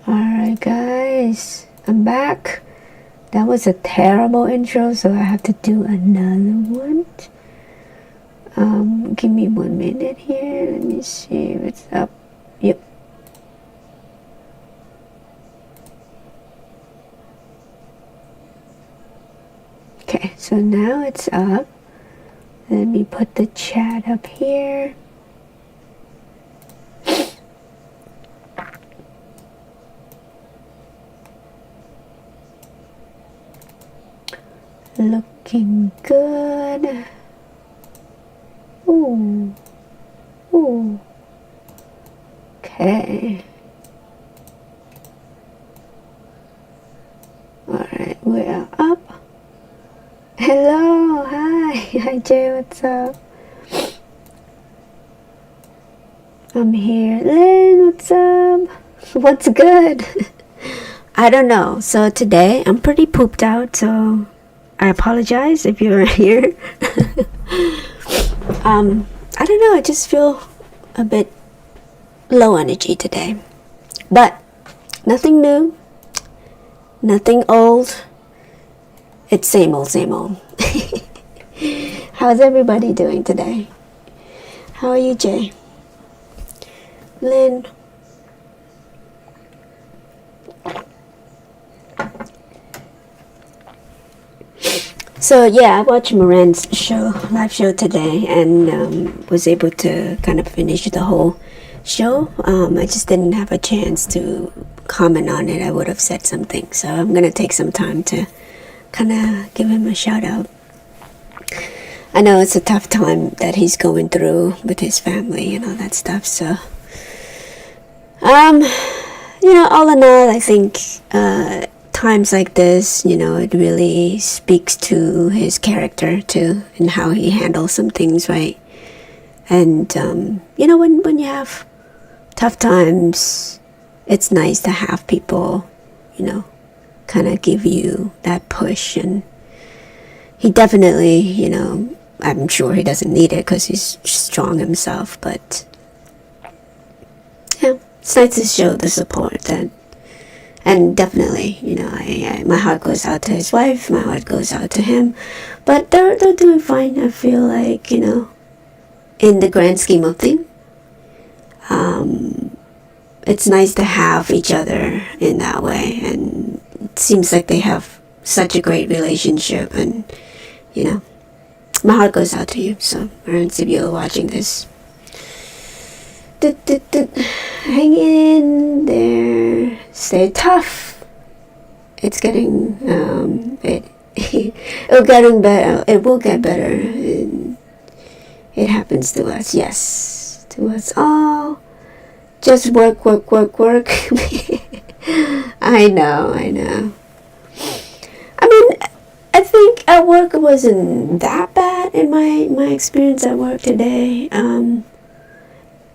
Alright guys, I'm back. That was a terrible intro, so I have to do another one. Give me 1 minute here. Let me see what's up. Yep. Okay, so now it's up. Let me put the chat up here. Looking good. Ooh. Ooh. Okay. Alright, we're up. Hello, hi. Hi Jay, what's up? I'm here. Lynn, what's up? What's good? I don't know. So today I'm pretty pooped out, so I apologize if you're here. I don't know, I just feel a bit low energy today. But nothing new, nothing old. It's same old, same old. How's everybody doing today? How are you, Jay? Lynn? So yeah, I watched Moran's live show today, and was able to kind of finish the whole show. I just didn't have a chance to comment on it. I would have said something, so I'm gonna take some time to kind of give him a shout out. I know it's a tough time that he's going through with his family and all that stuff, so all in all, I think times like this, it really speaks to his character too, and how he handles some things, right? And when you have tough times, it's nice to have people, kind of give you that push. And he definitely, I'm sure he doesn't need it because he's strong himself, but yeah, it's nice to show the support that. And definitely, my heart goes out to his wife, my heart goes out to him. But they're doing fine, I feel like, in the grand scheme of things. It's nice to have each other in that way. And it seems like they have such a great relationship. And, my heart goes out to you. So, Aaron, if you're watching this, hang in there, stay tough. It's getting it'll getting better. It will get better. It happens to us, yes, to us all. Just work. I know. I mean, I think at work it wasn't that bad in my experience at work today.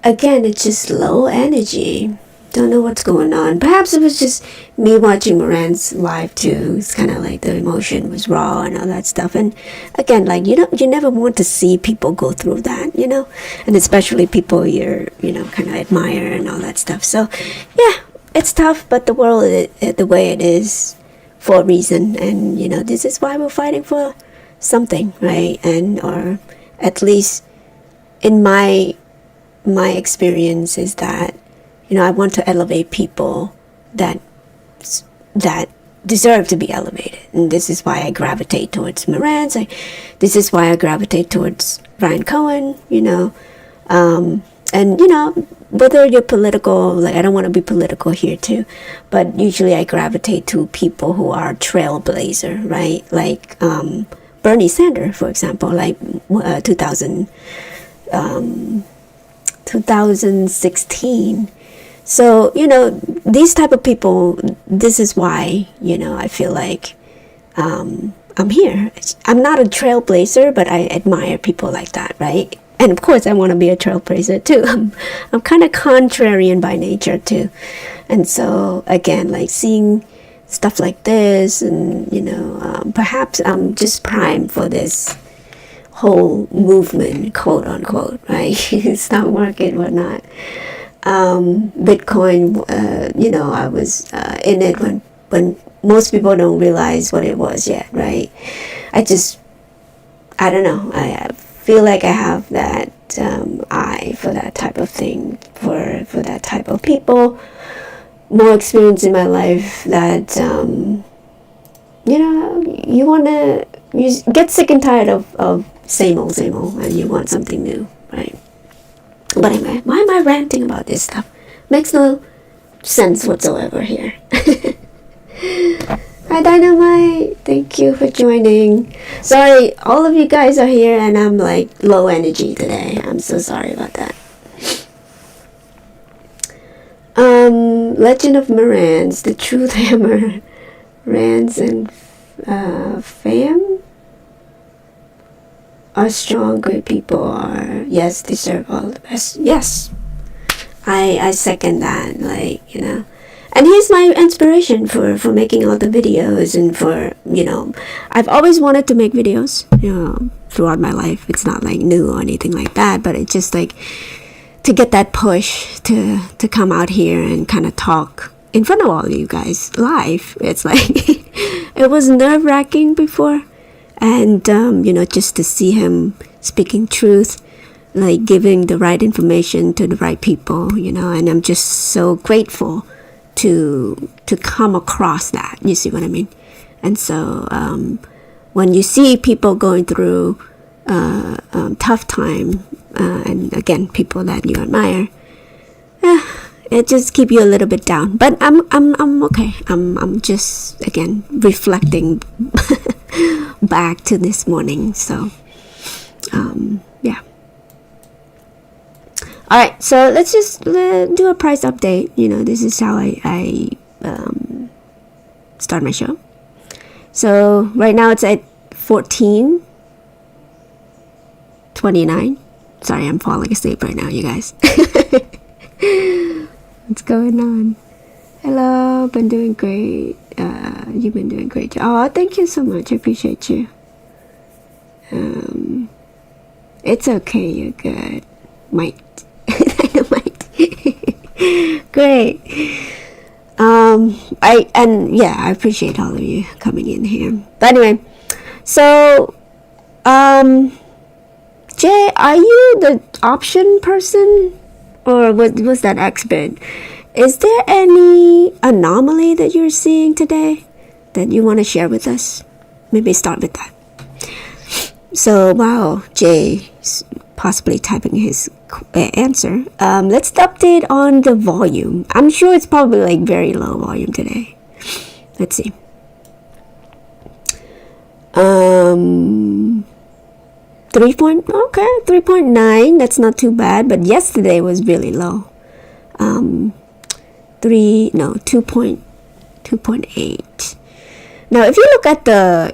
Again, it's just low energy. Don't know what's going on. Perhaps it was just me watching Moran's live too. It's kind of like the emotion was raw and all that stuff. And again, like you never want to see people go through that, and especially people you're, kind of admire and all that stuff. So, yeah, it's tough, but the world the way it is for a reason, and this is why we're fighting for something, right? And or at least in my experience is that, I want to elevate people that deserve to be elevated. And this is why I gravitate towards Moran. This is why I gravitate towards Ryan Cohen, and, whether you're political, like I don't want to be political here too, but usually I gravitate to people who are trailblazer, right? Like Bernie Sanders, for example, like 2016. So, these type of people, this is why, I feel like I'm here. I'm not a trailblazer, but I admire people like that, right? And of course, I want to be a trailblazer too. I'm kind of contrarian by nature too. And so, again, like seeing stuff like this and, perhaps I'm just primed for this whole movement, quote unquote, right? Stock market, whatnot. Bitcoin, I was in it when most people don't realize what it was yet, right? I don't know. I feel like I have that eye for that type of thing, for that type of people. More experience in my life that, you get sick and tired of same old, and you want something new, right? But anyway, why am I ranting about this stuff? Makes no sense whatsoever here. Hi Dynamite, thank you for joining. Sorry, all of you guys are here and I'm like low energy today. I'm so sorry about that. Legend of Morans, the Truth Hammer, Rans and Fam are strong, great people are, yes, deserve all the best. Yes, I second that, and he's my inspiration for making all the videos, and for, I've always wanted to make videos, throughout my life. It's not like new or anything like that, but it's just like to get that push to come out here and kind of talk in front of all of you guys live. It's like it was nerve-wracking before, and just to see him speaking truth, like giving the right information to the right people, and I'm just so grateful to come across that. You see what I mean? And so when you see people going through tough time, and again, people that you admire, it just keep you a little bit down. But I'm okay. I'm just, again, reflecting back to this morning. So yeah. All right, so let's just do a price update. This is how I start my show. So right now it's at 14.29. Sorry, I'm falling asleep right now, you guys. What's going on? Hello, been doing great. You've been doing great. Oh, thank you so much. I appreciate you. It's okay. You're good. Might. Dynamite. Great. I appreciate all of you coming in here. But anyway, so Jay, are you the option person, or was that expert? Is there any anomaly that you're seeing today that you want to share with us? Maybe start with that. So, wow, Jay possibly typing his answer. Let's update on the volume. I'm sure it's probably like very low volume today. Let's see. 3.9. That's not too bad, but yesterday was really low. 2.8. Now, if you look at the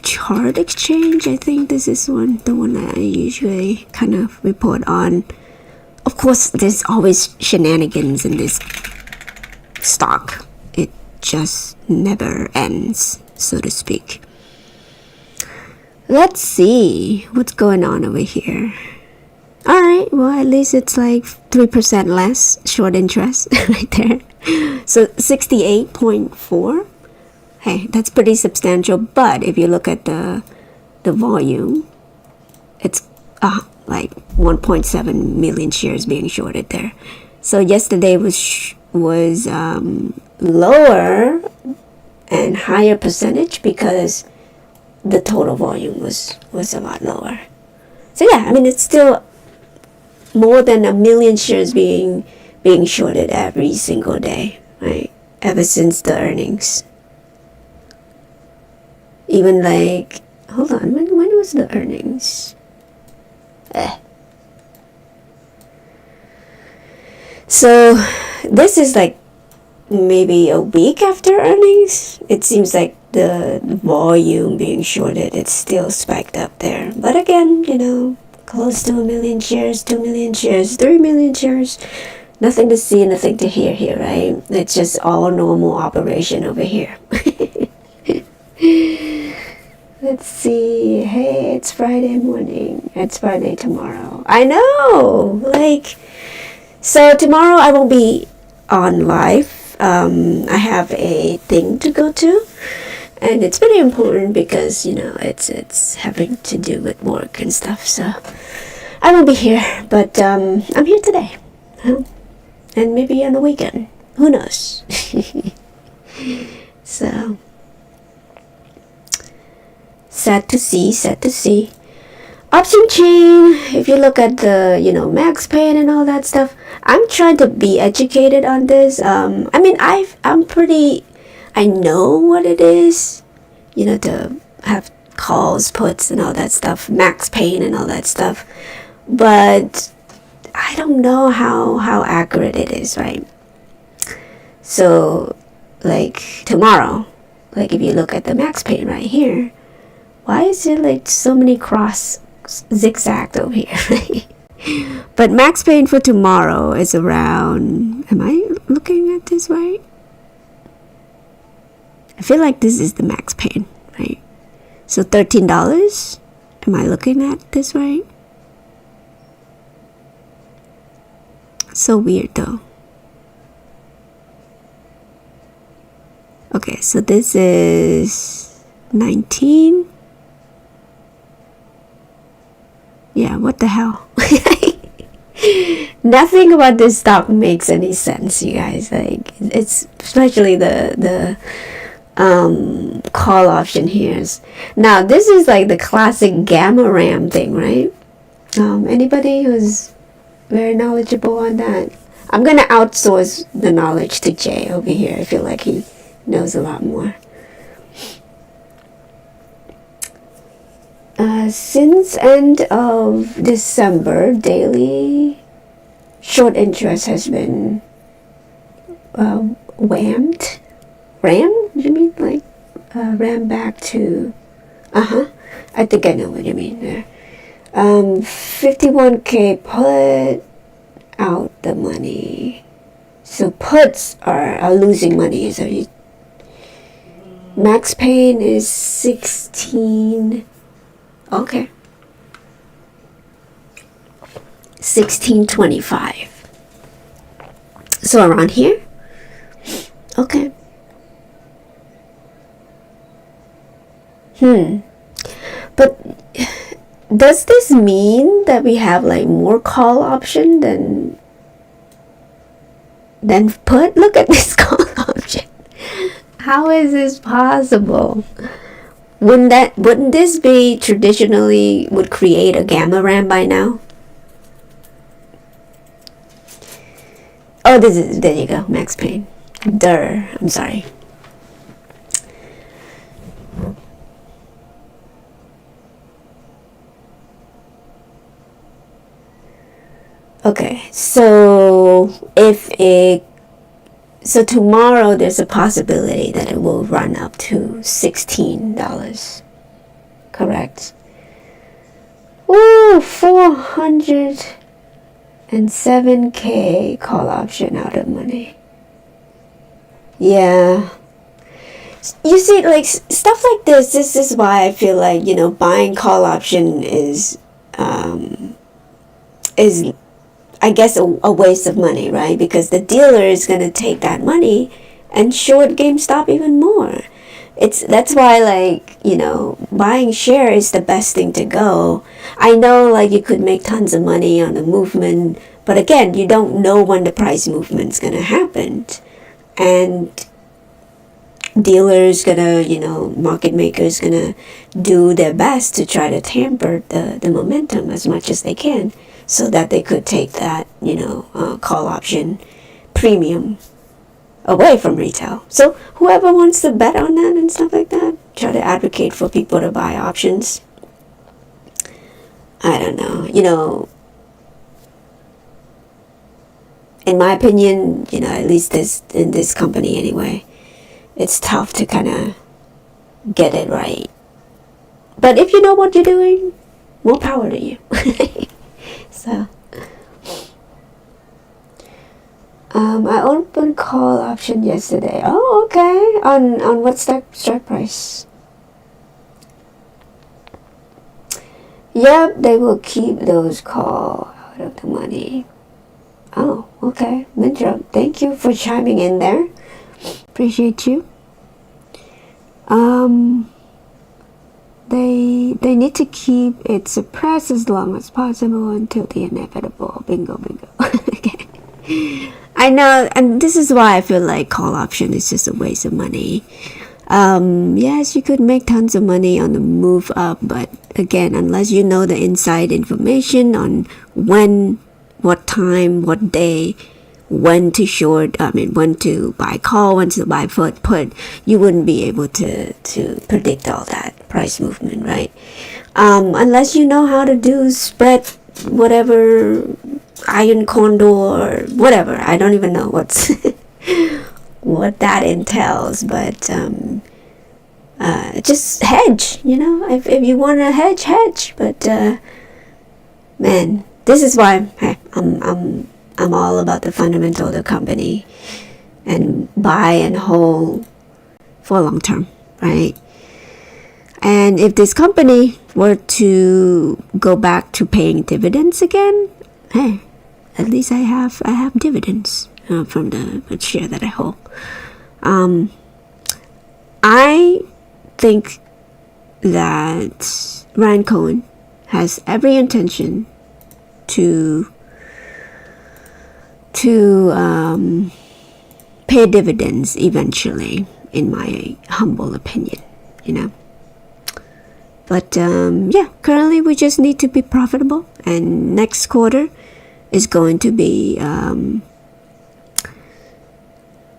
chart exchange, I think this is the one that I usually kind of report on. Of course, there's always shenanigans in this stock. It just never ends, so to speak. Let's see what's going on over here. All right, well, at least it's like 3% less short interest right there. So 68.4. Hey, that's pretty substantial. But if you look at the volume, it's like 1.7 million shares being shorted there. So yesterday was lower and higher percentage because the total volume was a lot lower. So yeah, I mean, it's still more than 1 million shares being shorted every single day, right? Ever since the earnings. Even like, hold on, when was the earnings? So this is like maybe a week after earnings. It seems like the volume being shorted, it's still spiked up there. But again, close to 1 million shares, 2 million shares, 3 million shares. Nothing to see, nothing to hear here, right? It's just all normal operation over here. Let's see. Hey, it's Friday morning. It's Friday tomorrow. I know! Like, So tomorrow I won't be on live. I have a thing to go to, and it's pretty important because it's having to do with work and stuff. So I won't be here, but I'm here today, and maybe on the weekend. Who knows? So sad to see. Sad to see. Option chain, if you look at the max pain and all that stuff, I'm trying to be educated on this. I know what it is, to have calls, puts, and all that stuff, max pain and all that stuff, but I don't know how accurate it is, right? So like tomorrow, like if you look at the max pain right here, why is it like so many cross zigzagged over here, right? But max pain for tomorrow is around, am I looking at this right? I feel like this is the max pain, right? So $13. Am I looking at this right? So weird though. Okay, so this is 19. Yeah, what the hell? Nothing about this stock makes any sense, you guys. Like, it's especially the call option here. Now, this is like the classic gamma ram thing, right? Anybody who's very knowledgeable on that? I'm gonna outsource the knowledge to Jay over here. I feel like he knows a lot more. Since end of December, daily short interest has been rammed. You mean like rammed back to? I think I know what you mean there. 51K put out the money. So puts are losing money. So max pain is 16. Okay. 16.25. So around here? Okay. But does this mean that we have like more call option than put? Look at this call option. How is this possible? Wouldn't this be traditionally would create a gamma ram by now? Oh, there you go, max pain. I'm sorry. Okay, so so tomorrow there's a possibility that it will run up to $16. Correct? Ooh, 407K call option out of money. Yeah. You see, like stuff like this is why I feel like, buying call option is I guess a waste of money, right? Because the dealer is going to take that money and short GameStop even more. That's why, like, buying share is the best thing to go. I know, like, you could make tons of money on the movement, but again, you don't know when the price movement's going to happen. And dealers gonna, market makers gonna do their best to try to tamper the momentum as much as they can, so that they could take that, call option premium away from retail. So whoever wants to bet on that and stuff like that, try to advocate for people to buy options. I don't know, in my opinion, at least in this company anyway, it's tough to kind of get it right. But if you know what you're doing, more power to you. So, I opened call option yesterday. Oh, okay. On what strike price? Yep, they will keep those call out of the money. Oh, okay. Mintro, thank you for chiming in there. Appreciate you. They need to keep it suppressed as long as possible until the inevitable. Bingo, bingo. Okay. I know, and this is why I feel like call option is just a waste of money. Yes, you could make tons of money on the move up, but again, unless you know the inside information on when, what time, what day, when to short, when to buy call, when to buy put, you wouldn't be able to predict all that price movement, right? Unless you know how to do spread, whatever, iron condor, whatever. I don't even know what's what that entails, but just hedge, if you want to hedge, but man, this is why I'm all about the fundamental of the company and buy and hold for long term, right? And if this company were to go back to paying dividends again, hey, at least I have dividends from the share that I hold. I think that Ryan Cohen has every intention to pay dividends eventually, in my humble opinion, But currently we just need to be profitable, and next quarter is going to be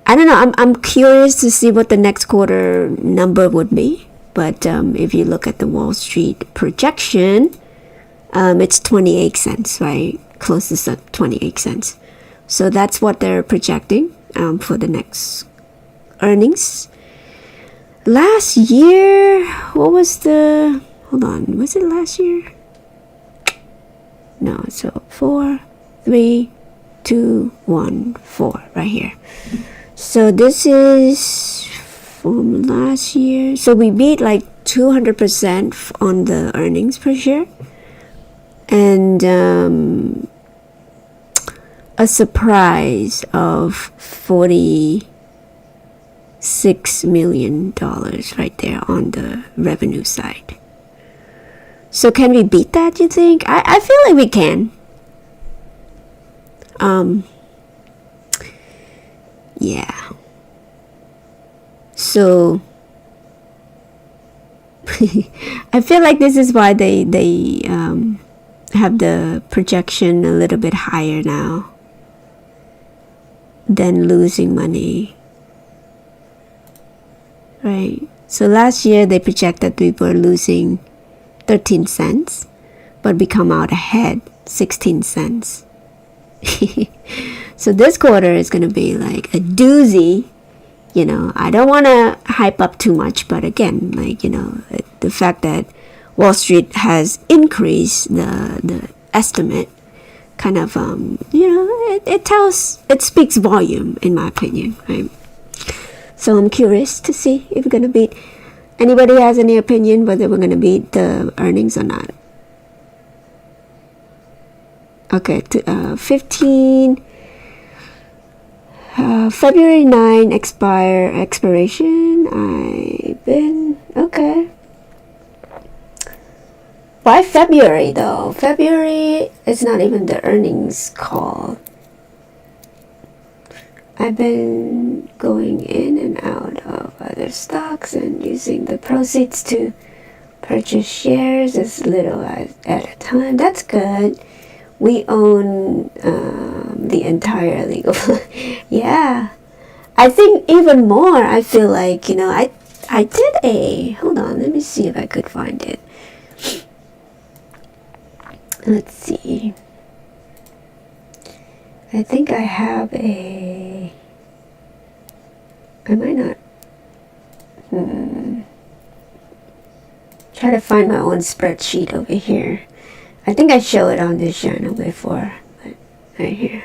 I don't know. I'm curious to see what the next quarter number would be. But if you look at the Wall Street projection, it's 28 cents, right? Closest to 28 cents. So that's what they're projecting for the next earnings. Last year, what was the... Hold on. Was it last year? No. So 4, 3, 2, 1, 4 right here. So this is from last year. So we beat like 200% on the earnings per share. And a surprise of $46 million right there on the revenue side. So can we beat that, you think? I feel like we can. Yeah. So I feel like this is why they have the projection a little bit higher now than losing money, right? So last year they projected we were losing 13 cents, but we come out ahead 16 cents. So this quarter is going to be like a doozy. I don't want to hype up too much, but again, the fact that Wall Street has increased the estimate kind of, it speaks volume, in my opinion, right? So I'm curious to see if we're going to beat. Anybody has any opinion whether we're going to beat the earnings or not? Okay, 15... February 9 expiration. I've been okay. Why February though? February is not even the earnings call. I've been going in and out of other stocks and using the proceeds to purchase shares as little as at a time. That's good. We own the entire legal. Yeah, I think even more. I feel like I did a. Hold on, let me see if I could find it. Let's see. I think I have a. I might not. Try to find my own spreadsheet over here. I think I show it on this channel before, but right here.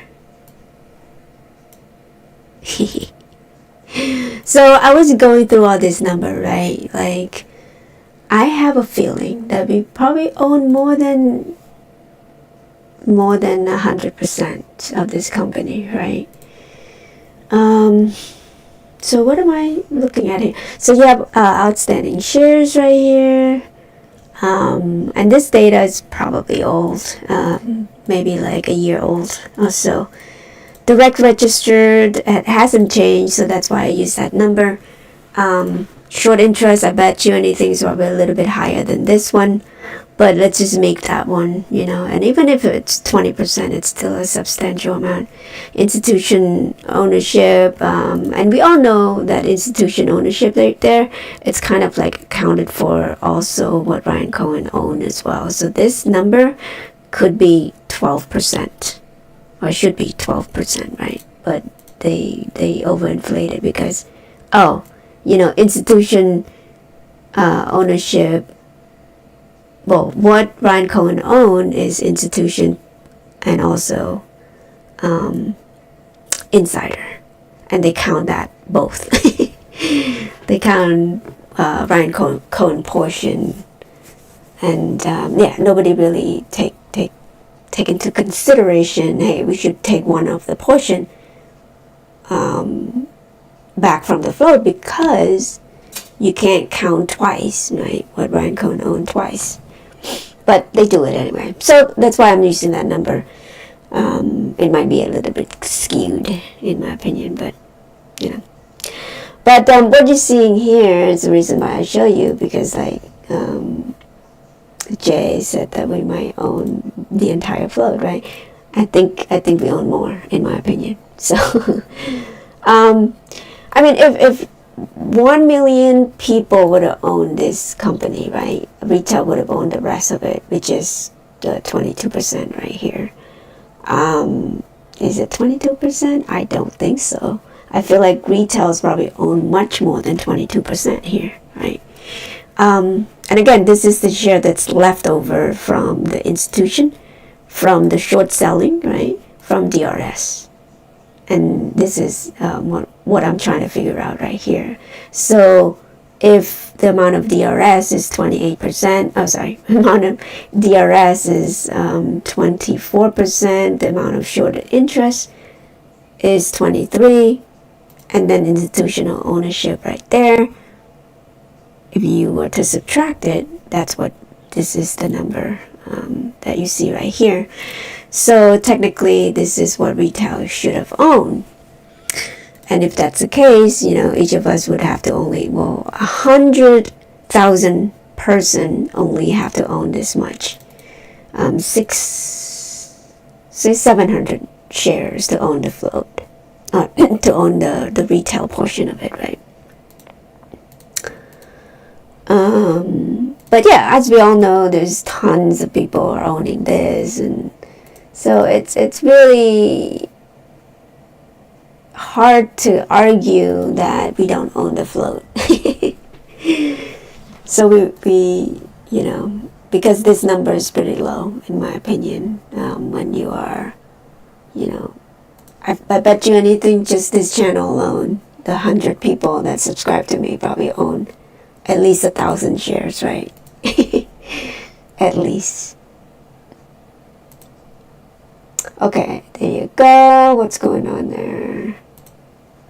So I was going through all this number, right? Like, I have a feeling that we probably own more than more than 100% of this company, right? So what am I looking at here? So you have outstanding shares right here. And this data is probably old, maybe like a year old or so. Direct registered, it hasn't changed, so that's why I use that number. Short interest, I bet you anything's probably a little bit higher than this one, but let's just make that one, and even if it's 20%, it's still a substantial amount. Institution ownership, and we all know that institution ownership right there, it's kind of like accounted for also what Ryan Cohen owned as well. So this number could be 12%, or should be 12%, right? But they overinflated because, institution ownership. Well, what Ryan Cohen owned is institution and also insider, and they count that both. They count Ryan Cohen portion, and nobody really take into consideration. Hey, we should take one of the portion back from the float, because you can't count twice, right? What Ryan Cohen owned twice. But they do it anyway. So that's why I'm using that number. It might be a little bit skewed, in my opinion, but, But what you're seeing here is the reason why I show you, because, Jay said that we might own the entire float, right? I think we own more, in my opinion. So, if 1 million people would have owned this company, right? Retail would have owned the rest of it, which is the 22% right here. Is it 22%? I don't think so. I feel like retail's probably own much more than 22% here, right? And again, this is the share that's left over from the institution, from the short selling, right? From DRS. And this is what I'm trying to figure out right here. So if the amount of DRS is 28%, amount of DRS is 24%, the amount of short interest is 23%, and then institutional ownership right there, if you were to subtract it, this is the number that you see right here. So technically, this is what retail should have owned. And if that's the case, each of us would have to 100,000 person only have to own this much. 700 shares to own the float, to own the retail portion of it, right? But yeah, as we all know, there's tons of people are owning this, and so it's really hard to argue that we don't own the float. So we because this number is pretty low, in my opinion, when you are, I bet you anything, just this channel alone, the 100 people that subscribe to me probably own at least 1,000 shares, right? At least. Okay, there you go. What's going on there?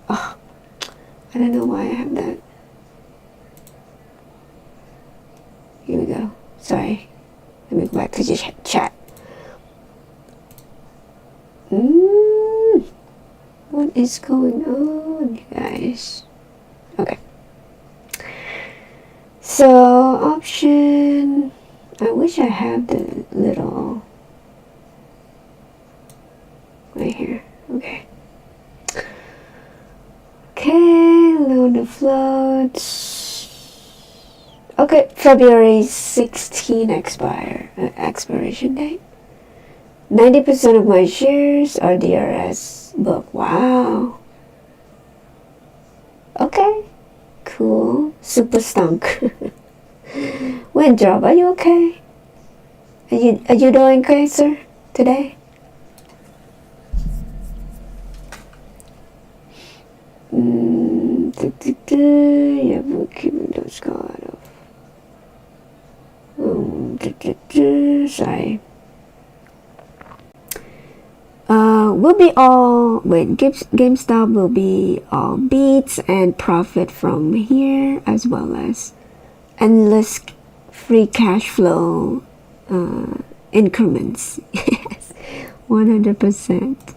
Oh, I don't know why I have that. Here we go. Sorry. Let me go back to the chat. What is going on, you guys? Okay. So, option. I wish I had the little. Right here. Okay. Okay, load the floats. Okay, February 16 expiration date. 90% of my shares are DRS book. Wow. Okay. Cool. Super stunk. Windrop, are you okay? Are you doing okay, sir, today? Yeah, we're keeping those card off. Sorry. will be all, GameStop will be all beats and profit from here, as well as endless free cash flow increments. Yes, 100%.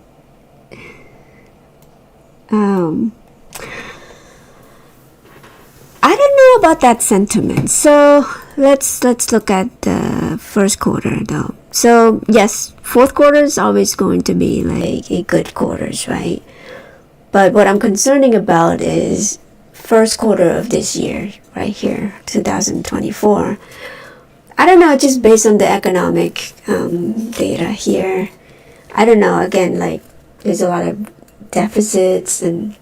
I don't know about that sentiment. So let's look at the first quarter though. So yes, fourth quarter is always going to be like a good quarters, right? But what I'm concerning about is first quarter of this year, right here, 2024. I don't know, just based on the economic data here. I don't know, again, like there's a lot of deficits, and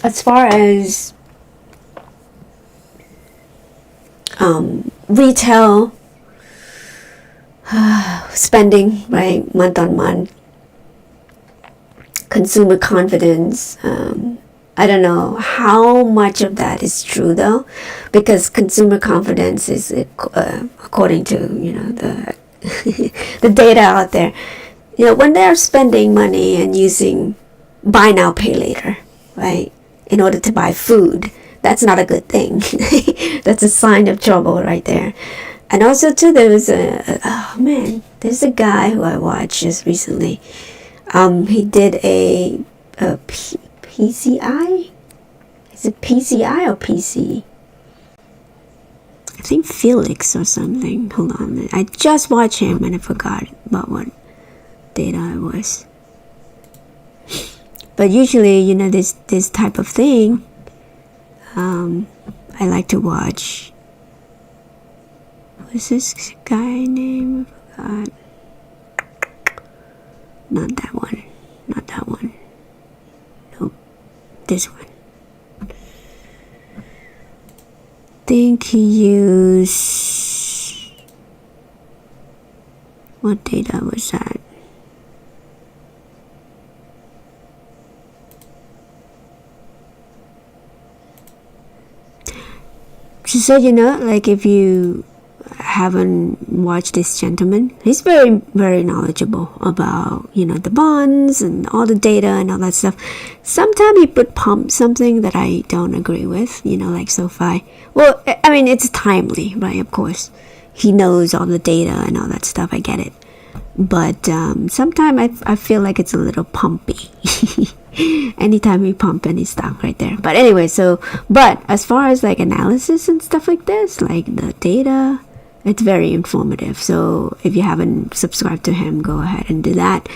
as far as retail spending, right, month on month, consumer confidence, I don't know how much of that is true though, because consumer confidence is according to the the data out there, when they're spending money and using buy now pay later, right, in order to buy food, that's not a good thing. That's a sign of trouble right there. And also too, there was there's a guy who I watched just recently. He did a PCI. Is it PCI or PC? I think Felix or something. Hold on, I just watched him and I forgot about what data it was. But usually, this type of thing, I like to watch. What's this guy name? I forgot. Not that one. Not that one. Nope. This one. Think he used... What data was that? So, like if you haven't watched this gentleman, he's very, very knowledgeable about, the bonds and all the data and all that stuff. Sometimes he would pump something that I don't agree with, like SoFi. Well, I mean, it's timely, right? Of course. He knows all the data and all that stuff. I get it. But sometimes I feel like it's a little pumpy. Anytime we pump any stock right there. But anyway, but as far as like analysis and stuff like this, like the data, it's very informative. So if you haven't subscribed to him, go ahead and do that.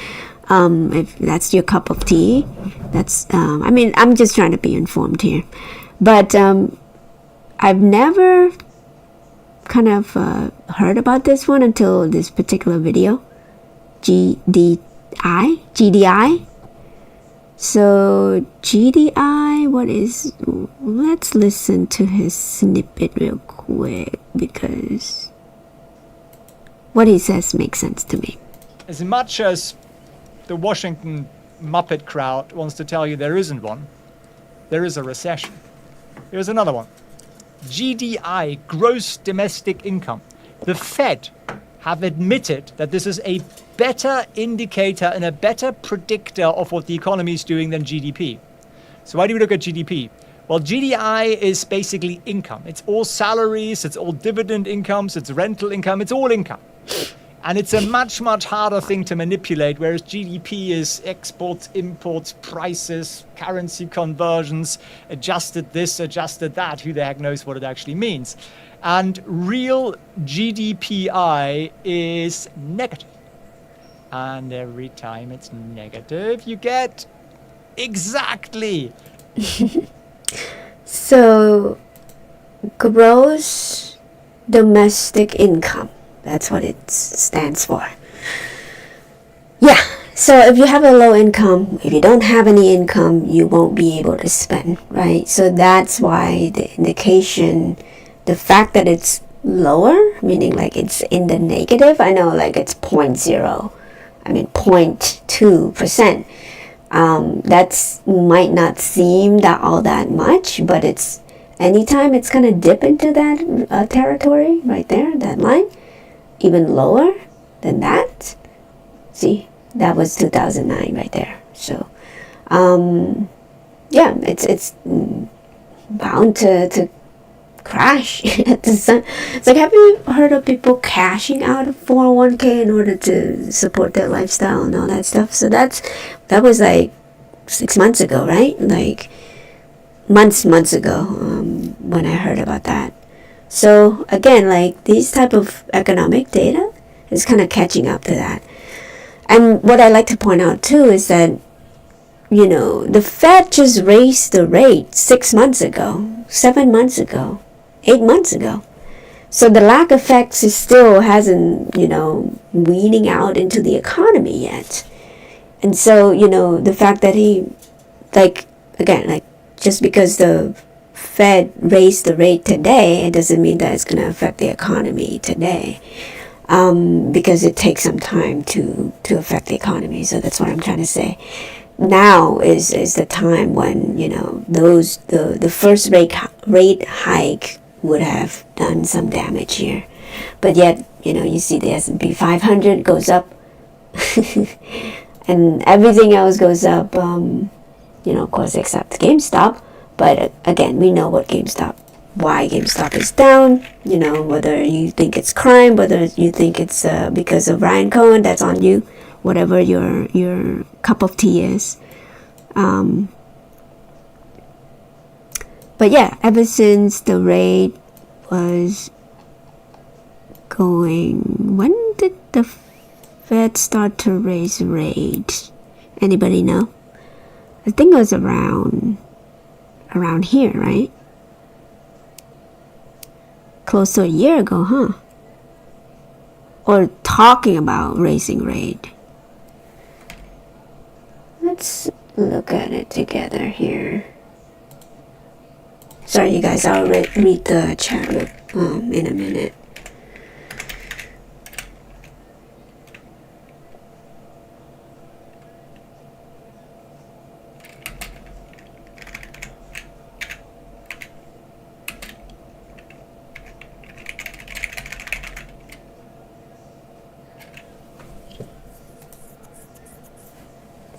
If that's your cup of tea, that's I'm just trying to be informed here. But I've never kind of heard about this one until this particular video. GDI. So GDI, let's listen to his snippet real quick, because what he says makes sense to me. As much as the Washington Muppet crowd wants to tell you there isn't one, there is a recession. Here's another one. GDI, gross domestic income. The Fed have admitted that this is a better indicator and a better predictor of what the economy is doing than GDP. So why do we look at GDP? Well, GDI is basically income. It's all salaries, it's all dividend incomes, it's rental income, it's all income. And it's a much, much harder thing to manipulate, whereas GDP is exports, imports, prices, currency conversions, adjusted this, adjusted that. Who the heck knows what it actually means? And real GDPI is negative. And every time it's negative, you get exactly. So, gross domestic income. That's what it stands for. Yeah. So if you have a low income, if you don't have any income, you won't be able to spend, right? So that's why the indication, the fact that it's lower, meaning like it's in the negative. I know like it's 0.2%. That's might not seem that all that much, but it's anytime it's gonna dip into that territory right there, that line, even lower than that, See, that was 2009 right there. So, yeah, it's bound to crash. It's like, have you heard of people cashing out of 401k in order to support their lifestyle and all that stuff? So that was like 6 months ago, right? Like months ago, when I heard about that. So again, like these type of economic data is kind of catching up to that. And what I like to point out too is that, you know, the Fed just raised the rate 6 months ago, 7 months ago, 8 months ago. So the lag effects is still hasn't, you know, weaning out into the economy yet. And so, you know, the fact that he, like, again, like, just because the Fed raised the rate today, it doesn't mean that it's going to affect the economy today. Because it takes some time to affect the economy. So that's what I'm trying to say. Now is the time when, you know, the first rate hike would have done some damage here. But yet, you know, you see the S&P 500 goes up and everything else goes up, you know, of course, except GameStop. But again, we know why GameStop is down. You know, whether you think it's crime, whether you think it's because of Ryan Cohen, that's on you. Whatever your cup of tea is. But yeah, ever since the rate was going, when did the Fed start to raise rates? Anybody know? I think it was around here, right? Close to a year ago, huh? Or talking about raising rate. Let's look at it together here. Sorry, you guys, I'll read the chat in a minute.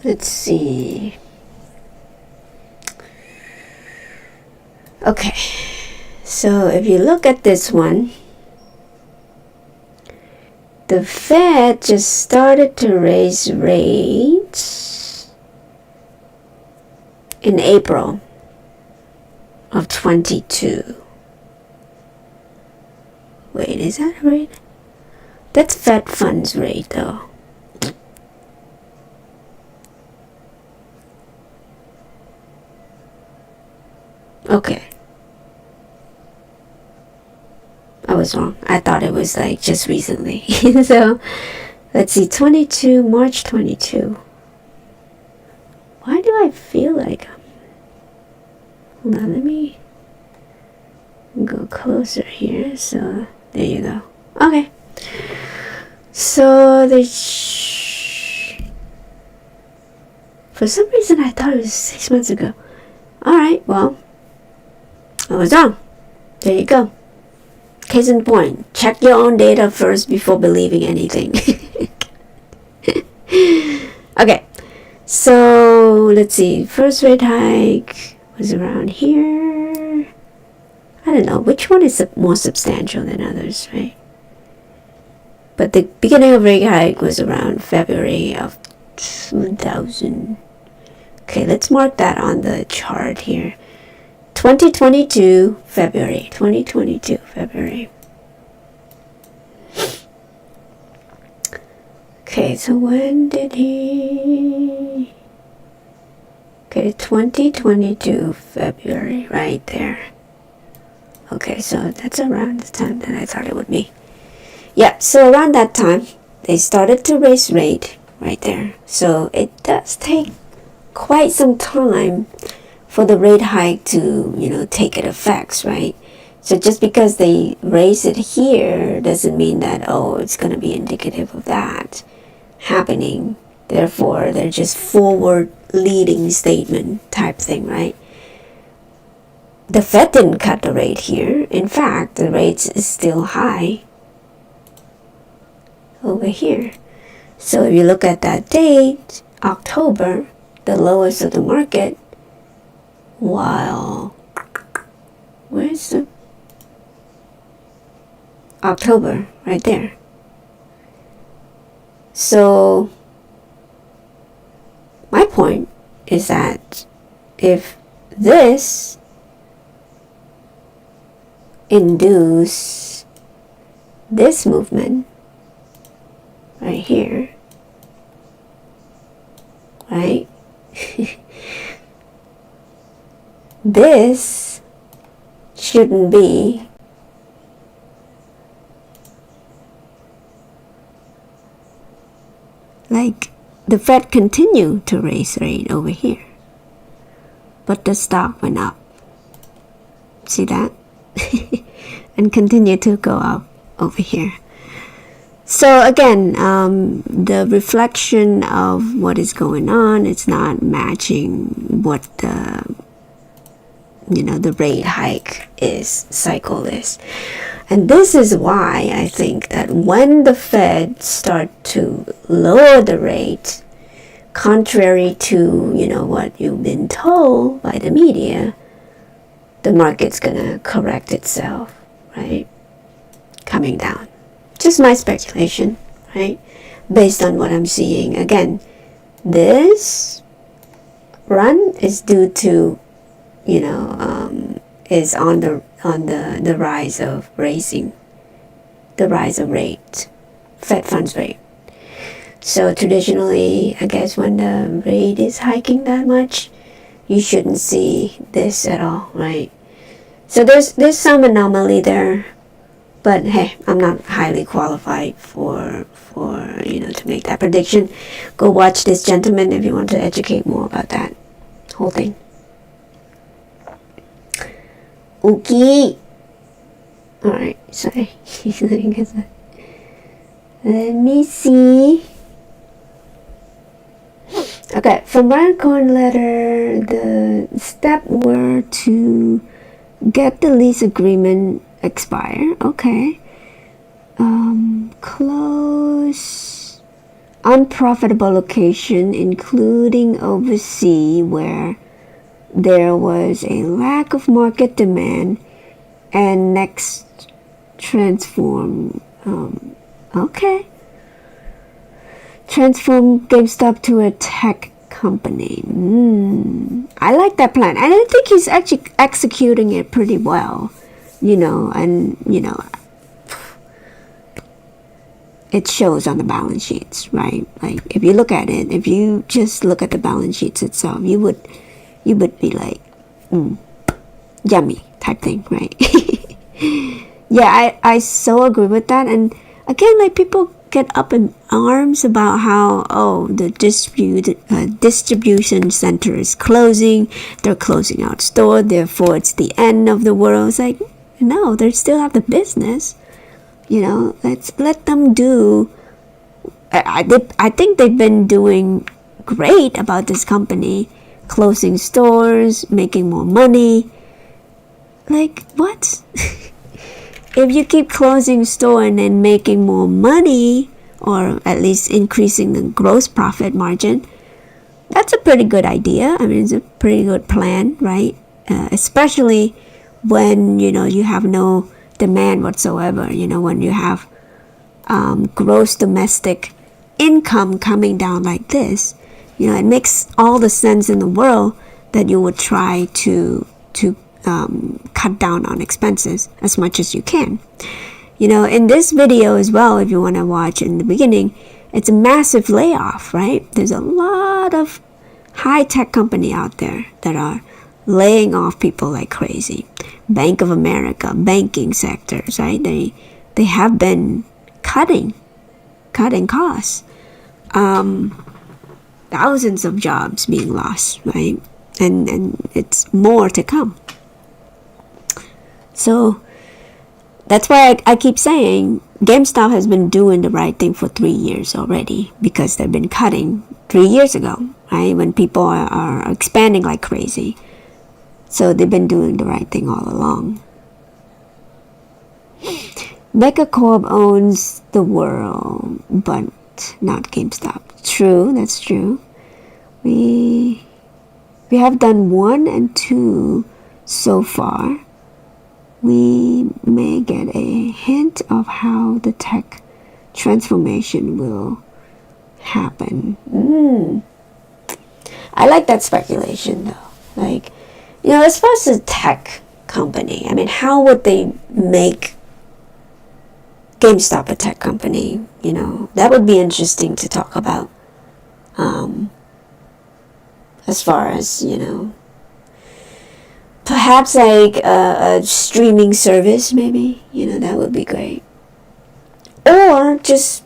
Let's see. Okay, so if you look at this one, the Fed just started to raise rates in April of 22. Wait, is that right? That's Fed funds rate though. Okay. I was wrong. I thought it was like just recently. So, let's see, March 22. Why do I feel like hold on, let me go closer here. So, there you go. Okay. So, for some reason I thought it was 6 months ago. Alright, well, I was wrong. There you go. Case in point, check your own data first before believing anything. Okay, so let's see. First rate hike was around here. I don't know which one is more substantial than others, right? But the beginning of rate hike was around February of 2000. Okay, let's mark that on the chart here. 2022 February. 2022 February. Okay, so when did he... Okay, 2022 February, right there. Okay, so that's around the time that I thought it would be. Yeah, so around that time, they started to raise rate right there. So it does take quite some time for the rate hike to, you know, take its effects, right? So just because they raise it here doesn't mean that, oh, it's going to be indicative of that happening. Therefore, they're just forward-leading statement type thing, right? The Fed didn't cut the rate here. In fact, the rate is still high over here. So if you look at that date, October, the lowest of the market, while where's the October right there. So my point is that if this induce this movement right here, right? This shouldn't be like the Fed continued to raise rate over here, but the stock went up. See that? And continue to go up over here. So again, the reflection of what is going on, it's not matching what the rate hike cycle is. And this is why I think that when the Fed start to lower the rate, contrary to what you've been told by the media, the market's gonna correct itself, right? Coming down. Just my speculation, right? Based on what I'm seeing. Again, this run is due to, is on the rise of raising, the rise of rate, Fed funds rate. So traditionally, I guess when the rate is hiking that much, you shouldn't see this at all, right? So there's some anomaly there, but hey, I'm not highly qualified for to make that prediction. Go watch this gentleman if you want to educate more about that whole thing. Okay. Alright, sorry. Let me see. Okay, from Brian Cohen letter, the step were to get the lease agreement expire. Okay. Close unprofitable location, including overseas, where there was a lack of market demand, and next transform. Okay. Transform Gamestop to a tech company. I like that plan. And I think he's actually executing it pretty well. It shows on the balance sheets, right? Like if you look at it, if you just look at the balance sheets itself, you would be like, yummy type thing, right? Yeah, I so agree with that. And again, like people get up in arms about how the distribution center is closing, they're closing out store, therefore it's the end of the world. It's like, no, they still have the business. Let's let them do. I think they've been doing great about this company, closing stores, making more money. Like what? If you keep closing store and then making more money, or at least increasing the gross profit margin, that's a pretty good idea. I mean, it's a pretty good plan, right? Especially when you have no demand whatsoever. When you have gross domestic income coming down like this, it makes all the sense in the world that you would try to cut down on expenses as much as you can. In this video as well, if you want to watch in the beginning, it's a massive layoff, right? There's a lot of high-tech company out there that are laying off people like crazy. Bank of America, banking sectors, right? They have been cutting costs. Thousands of jobs being lost, right? And it's more to come. So that's why I keep saying GameStop has been doing the right thing for 3 years already, because they've been cutting 3 years ago, right? When people are expanding like crazy. So they've been doing the right thing all along. Megacorp owns the world, but not GameStop. True, that's true. We have done 1 and 2 so far. We may get a hint of how the tech transformation will happen. I like that speculation though. Like, as far as a tech company, I mean, how would they make GameStop a tech company? That would be interesting to talk about. As far as, perhaps like a streaming service, maybe, that would be great. Or just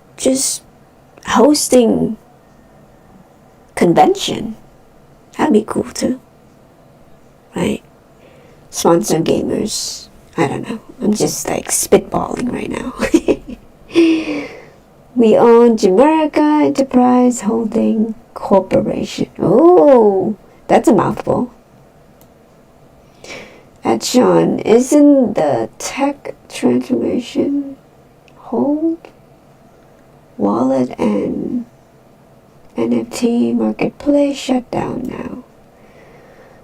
hosting convention. That'd be cool too. Right? Sponsor gamers. I don't know. I'm just like spitballing right now. We own Jamaica Enterprise Holding Corporation. Oh, that's a mouthful. At Sean, isn't the tech transformation hold, wallet, and NFT marketplace shut down now?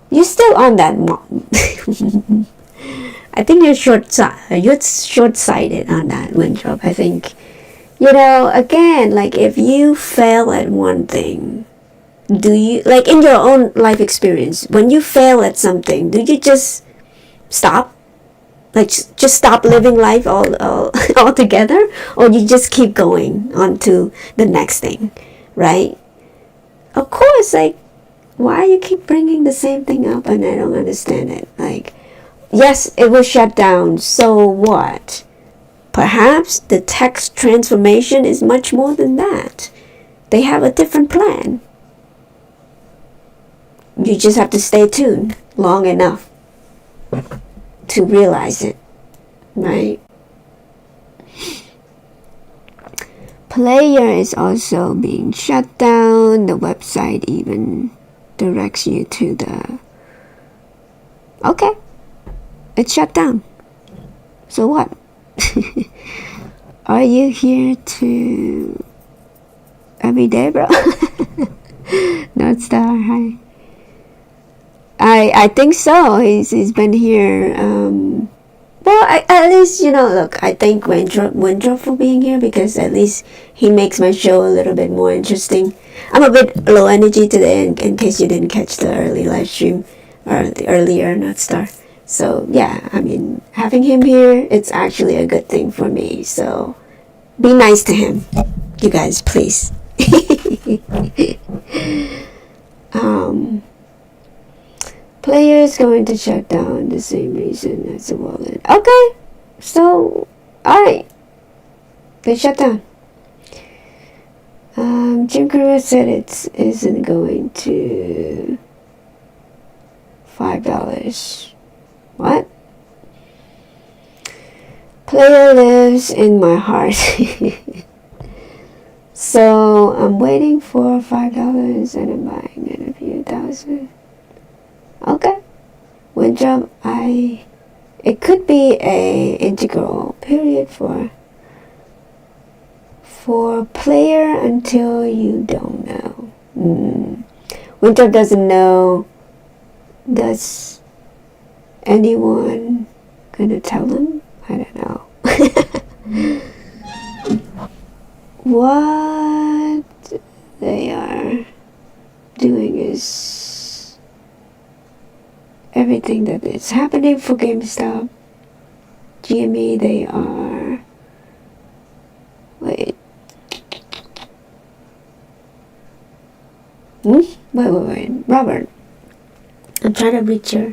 You're still on that I think you're short-sighted on that, Winthrop. I think, again, like if you fail at one thing, do you, like in your own life experience, when you fail at something, do you just stop? Like just stop living life altogether? Or you just keep going on to the next thing, right? Of course, like, why you keep bringing the same thing up? And I don't understand it. Like, yes, it was shut down, so what? Perhaps the tech transformation is much more than that. They have a different plan. You just have to stay tuned long enough to realize it, right? Player is also being shut down. The website even directs you to the... Okay, it's shut down. So what? Are you here to... Every day, bro? North Star, hi. I think so. He's been here. Well, at least, look, I thank Winthrop for being here, because at least he makes my show a little bit more interesting. I'm a bit low energy today, in case you didn't catch the early live stream, or the earlier North Star. So, yeah, I mean, having him here, it's actually a good thing for me. So, be nice to him, you guys, please. Player is going to shut down the same reason as the wallet. Okay, so, alright. They shut down. Jim Carrey said it isn't going to $5. What? Player lives in my heart. So I'm waiting for $5 and I'm buying it a few thousand. Okay. Winthrop, it could be a integral period for player until you don't know. Winthrop doesn't know. Does anyone gonna tell him? I don't know. What they are doing is everything that is happening for GameStop. GME, they are... Wait. Wait. Robert. I'm trying to reach your...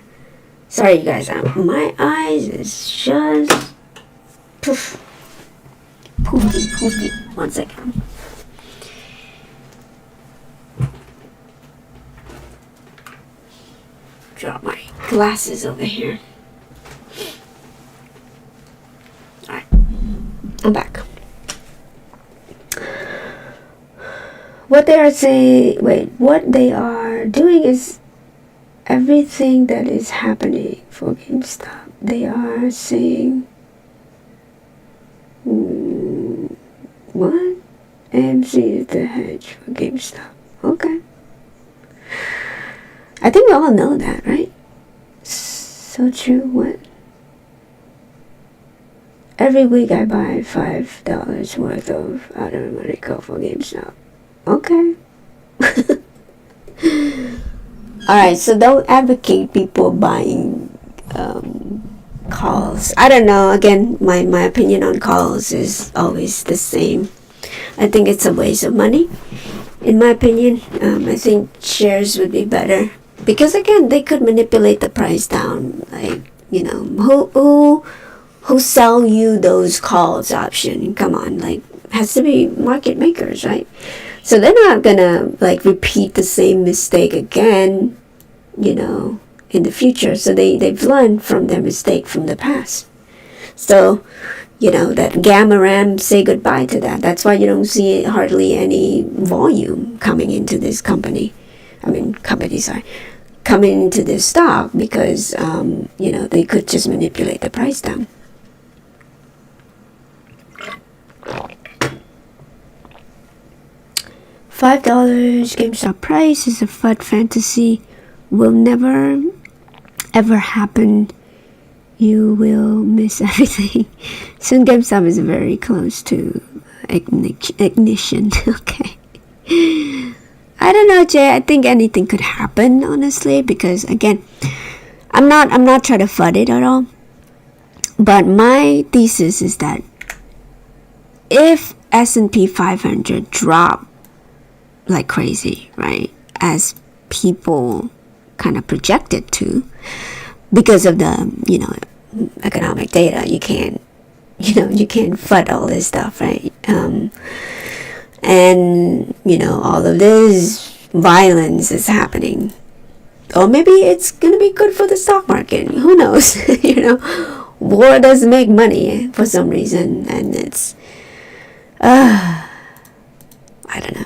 Sorry, you guys. My eyes is just... Poof. Poofy. 1 second. Drop my glasses over here. Alright. I'm back. What they are doing is everything that is happening for GameStop. They are saying... What? AMC is the hedge for GameStop. Okay. I think we all know that, right? So true. What? Every week I buy $5 worth of America for GameStop. Okay. Alright, so don't advocate people buying calls. I don't know. Again, my opinion on calls is always the same. I think it's a waste of money. In my opinion, I think shares would be better. Because again, they could manipulate the price down. Like, who sell you those calls option? Come on, like, has to be market makers, right? So they're not gonna like repeat the same mistake again, in the future. So they've learned from their mistake from the past. So, that gamma ram, say goodbye to that. That's why you don't see hardly any volume coming into this coming into this stock because, they could just manipulate the price down. $5 GameStop price is a FUD fantasy. Will never ever happen. You will miss everything. Soon GameStop is very close to ignition. Okay. I don't know, Jay. I think anything could happen, honestly, because again, I'm not trying to FUD it at all. But my thesis is that if S&P 500 drop like crazy, right, as people kind of projected to, because of the economic data, you can't FUD all this stuff, right? And all of this violence is happening, or maybe it's gonna be good for the stock market. Who knows? War does make money for some reason, and it's I don't know,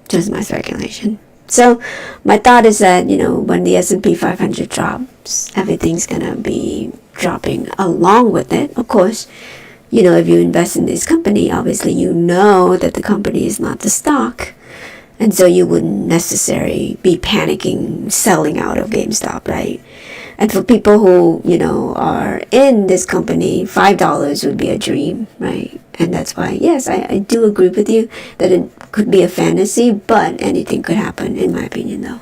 just my speculation. So my thought is that when the S&P 500 drops, everything's gonna be dropping along with it. Of course, if you invest in this company, obviously that the company is not the stock, and so you wouldn't necessarily be panicking selling out of GameStop, right? And for people who are in this company, $5 would be a dream, right? And that's why, yes, I do agree with you that it could be a fantasy, but anything could happen, in my opinion, though.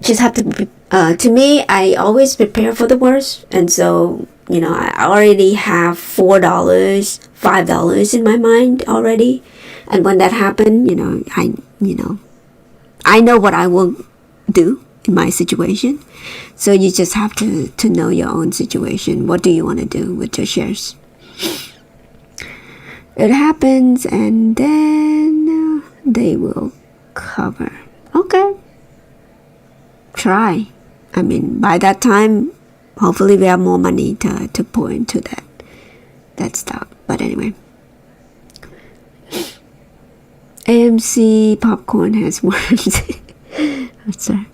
Just have to be, to me, I always prepare for the worst, and so I already have $5 in my mind already, and when that happened, I know what I will do in my situation. So you just have to know your own situation. What do you want to do with your shares? It happens, and then they will cover. Okay. Try. By that time, hopefully we have more money to pour into that stock. But anyway, AMC popcorn has worms. What's that?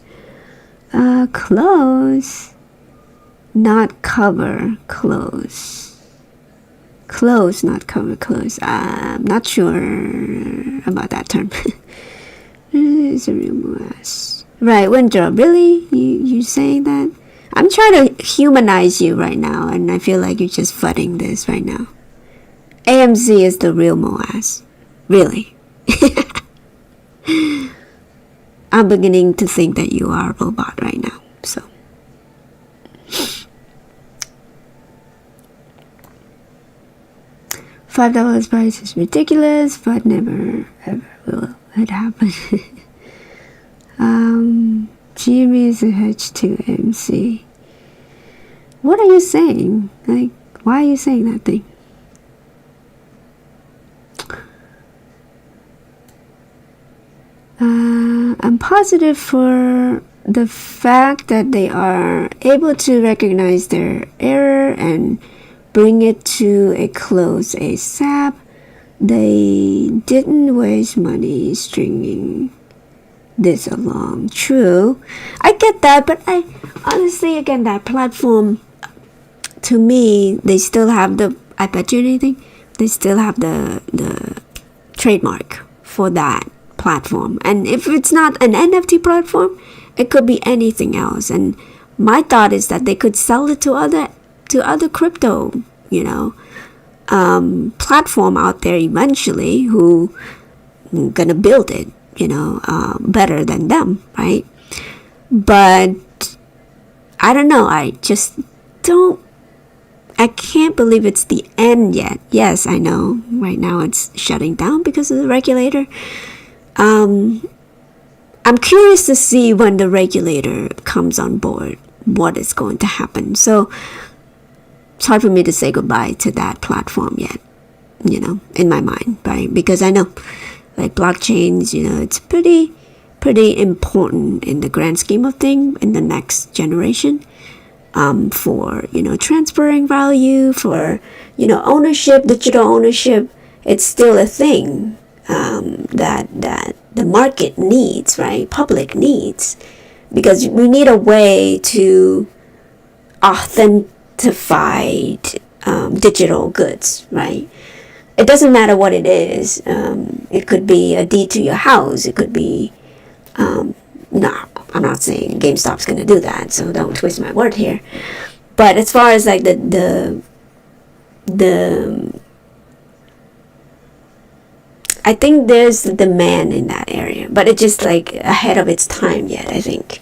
Close. Not cover. Close. Close, not cover. Close. I'm not sure about that term. It's a real morass. Right, Windrop, really? You saying that? I'm trying to humanize you right now, and I feel like you're just fudding this right now. AMC is the real morass. Really. I'm beginning to think that you are a robot right now, so. $5 price is ridiculous, but never ever will it happen. GME is a hedge to MC. What are you saying? Like, why are you saying that thing? I'm positive for the fact that they are able to recognize their error and bring it to a close ASAP. They didn't waste money stringing this along. True, I get that, but I honestly, again, that platform, to me, they still have I bet you anything, They still have the trademark for that platform. And if it's not an NFT platform, it could be anything else. And my thought is that they could sell it to other crypto, platform out there eventually who gonna build it, better than them, right? But I don't know. I can't believe it's the end yet. Yes, I know. Right now it's shutting down because of the regulator. I'm curious to see when the regulator comes on board, what is going to happen. So it's hard for me to say goodbye to that platform yet, in my mind, right? Because I know, like blockchains, it's pretty important in the grand scheme of things in the next generation. For transferring value, for ownership, digital ownership, it's still a thing that the market needs, right? Public needs, because we need a way to authentify digital goods, right? It doesn't matter what it is. It could be a deed to your house. It could be no, I'm not saying Gamestop's gonna do that, so don't twist my word here. But as far as like the I think there's the demand in that area, but it's just like ahead of its time yet, I think.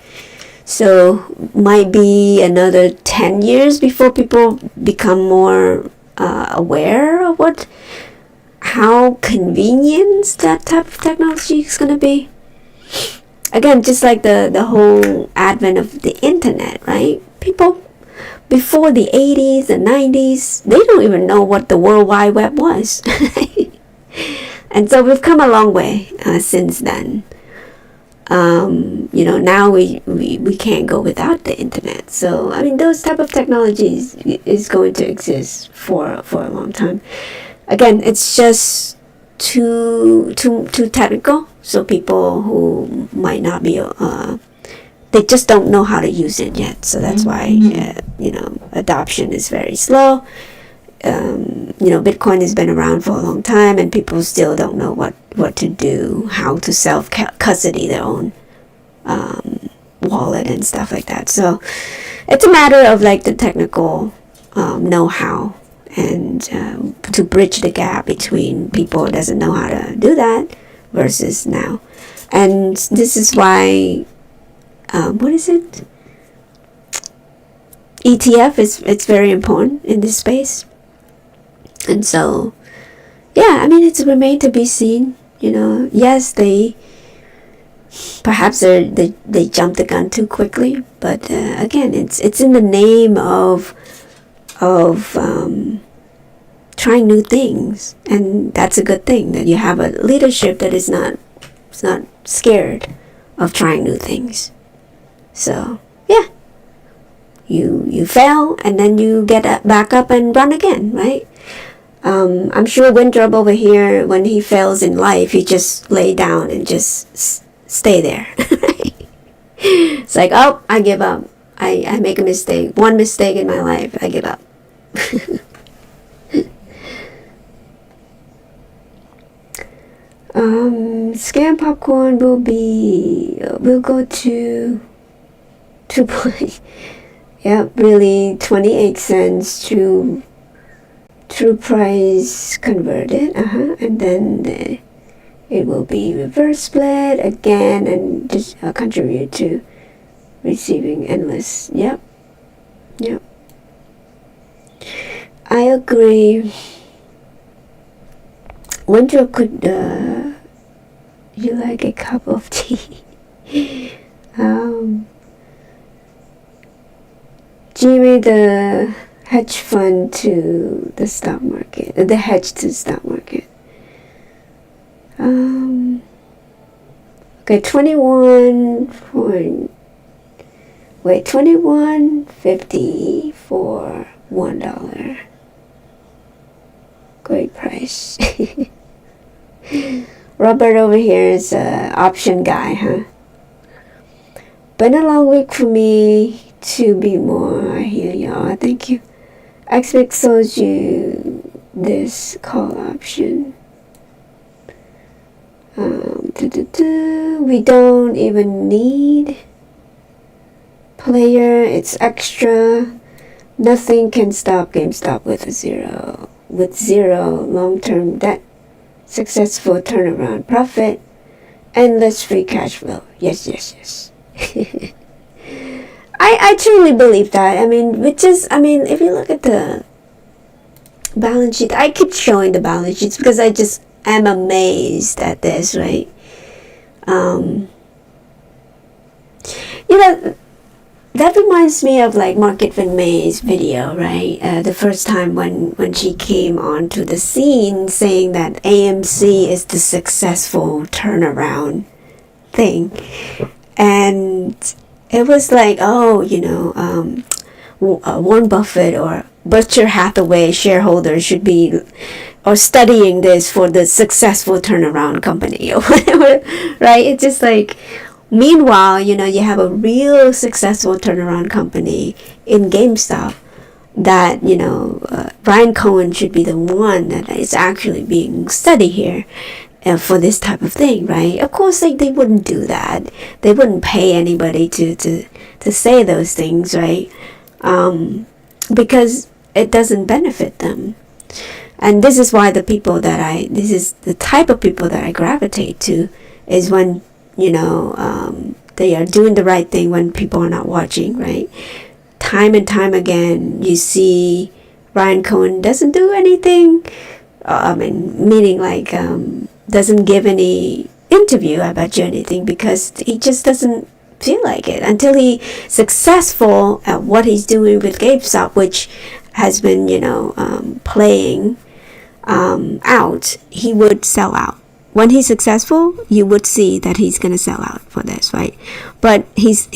So might be another 10 years before people become more aware of how convenient that type of technology is gonna be. Again, just like the whole advent of the internet, right? People before the 80s and 90s, they don't even know what the World Wide Web was. And so we've come a long way since then. Now we can't go without the internet. So, I mean, those type of technologies is going to exist for a long time. Again, it's just too technical. So people who might not be, they just don't know how to use it yet. So that's why, adoption is very slow. Bitcoin has been around for a long time, and people still don't know what to do, how to self-custody their own wallet and stuff like that. So it's a matter of like the technical know-how, and to bridge the gap between people who doesn't know how to do that versus now. And this is why what is it, ETF it's very important in this space. And so it's remained to be seen. Yes, they jumped the gun too quickly, but again, it's in the name of trying new things, and that's a good thing, that you have a leadership that is not scared of trying new things. So you fail and then you get back up and run again, right? I'm sure Winthrop over here, when he fails in life, he just lay down and just stay there. It's like, oh, I give up. I make a mistake. One mistake in my life, I give up. Scam popcorn will go to 2 point. Yeah, really 28 cents to true price converted. And then it will be reverse split again and just contribute to receiving endless. Yep. I agree. Winthrop could you like a cup of tea? Jimmy, the hedge fund to the stock market, the hedge to the stock market. Okay, 21.50 for $1. Great price. Robert over here is a option guy, huh? Been a long week for me to be more. I hear y'all. Thank you. Expect soju this call option. We don't even need player. It's extra. Nothing can stop GameStop with zero long-term debt, successful turnaround profit, endless free cash flow. Yes. I truly believe that. I mean, if you look at the balance sheet, I keep showing the balance sheets because I just am amazed at this, right? That reminds me of like Market Van May's video, right? The first time when she came onto the scene saying that AMC is the successful turnaround thing. And it was like, Warren Buffett or Berkshire Hathaway shareholders should be or studying this for the successful turnaround company or whatever, right? It's just like, meanwhile, you have a real successful turnaround company in GameStop that, Brian Cohen should be the one that is actually being studied here for this type of thing, right? Of course, they wouldn't do that. They wouldn't pay anybody to say those things, right? Because it doesn't benefit them. And this is why this is the type of people that I gravitate to, is when, they are doing the right thing when people are not watching, right? Time and time again, you see Ryan Cohen doesn't do anything, meaning like, doesn't give any interview about you anything because he just doesn't feel like it until he's successful at what he's doing with GameStop, which has been, playing out. He would sell out. When he's successful, you would see that he's gonna sell out for this, right? But he's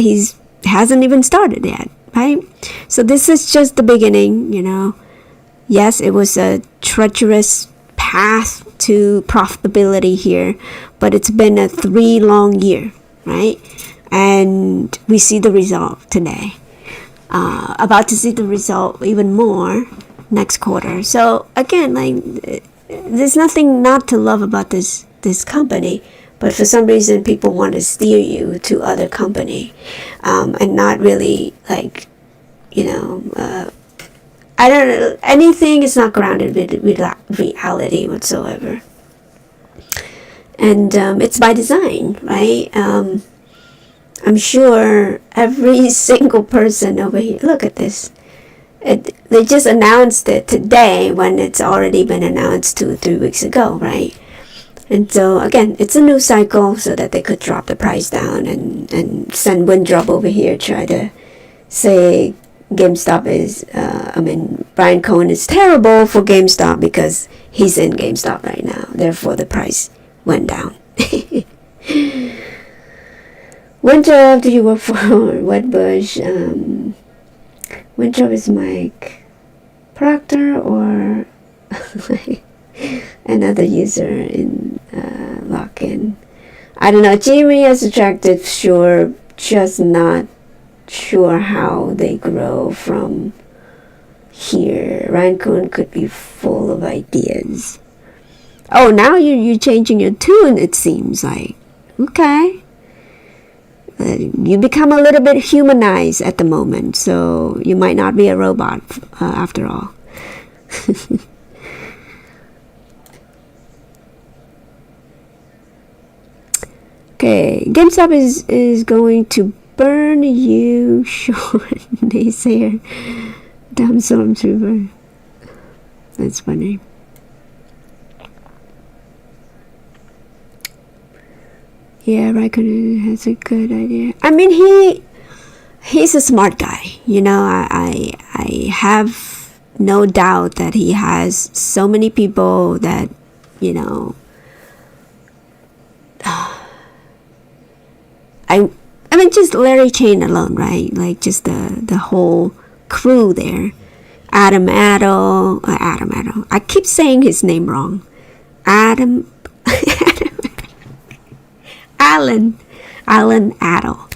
hasn't even started yet, right? So this is just the beginning, Yes, it was a treacherous path to profitability here, but it's been a 3 long year, right? And we see the result today. About to see the result even more next quarter. So again, like, there's nothing not to love about this company, but for some reason people want to steer you to other company, and not really like, I don't know, anything is not grounded with reality whatsoever. And it's by design, right? I'm sure every single person over here, look at this. They just announced it today when it's already been announced 2 or 3 weeks ago, right? And so again, it's a news cycle so that they could drop the price down and send Windrop over here try to say GameStop is, Brian Cohen is terrible for GameStop because he's in GameStop right now. Therefore, the price went down. Windrop, do you work for Wedbush? Windrop is Mike Proctor or another user in Lock-in. I don't know. Jamie is attractive, sure, just not sure how they grow from here. Ryan Cohen could be full of ideas. Oh, now you're changing your tune, it seems like. Okay. You become a little bit humanized at the moment, so you might not be a robot after all. Okay, GameStop is going to burn you short, naysayer. Dumb stormtrooper. That's funny. Yeah, Raikkonen has a good idea. I mean, he's a smart guy. I have no doubt that he has so many people that, I mean, just Larry Chain alone, right? Like, just the whole crew there. Adam Addo. I keep saying his name wrong. Alan Addo.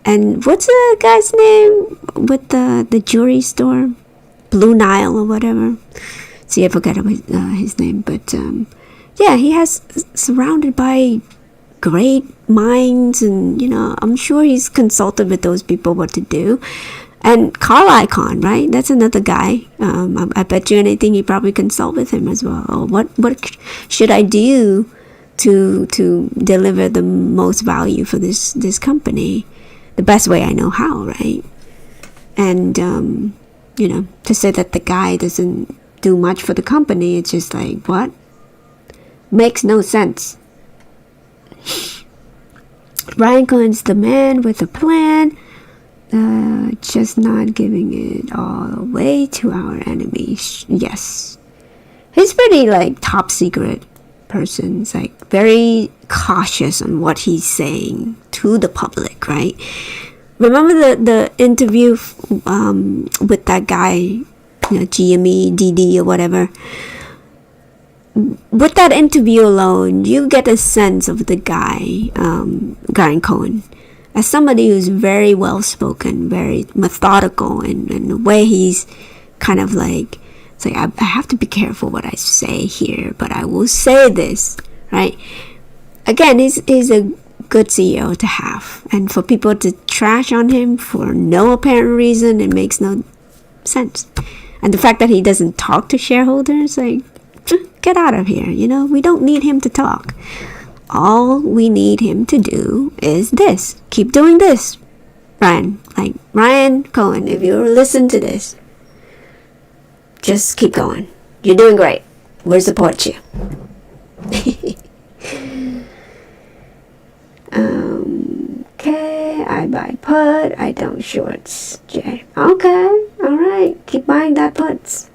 And what's the guy's name with the jewelry store? Blue Nile or whatever. See, I forgot his name, but yeah, he has surrounded by great minds, and I'm sure he's consulted with those people what to do. And Carl Icahn, right? That's another guy. I bet you anything he probably consult with him as well. Or what should I do to deliver the most value for this company the best way I know how, right? And to say that the guy doesn't do much for the company, it's just like, what? Makes no sense. Ryan Cohen's the man with a plan, just not giving it all away to our enemies. Yes, he's pretty like top secret person. He's like very cautious on what he's saying to the public, right? Remember the interview with that guy, GME, DD or whatever. With that interview alone, you get a sense of the guy, Ryan Cohen, as somebody who's very well spoken, very methodical, and the way he's kind of like, it's like, I have to be careful what I say here, but I will say this, right? Again, he's a good CEO to have, and for people to trash on him for no apparent reason, it makes no sense. And the fact that he doesn't talk to shareholders, like, get out of here, we don't need him to talk. All we need him to do is this. Keep doing this, Ryan. Like, Ryan Cohen, if you listen to this, just keep going. You're doing great. We'll support you. Okay, I buy put. I don't shorts. Jay. Okay, alright. Keep buying that puts.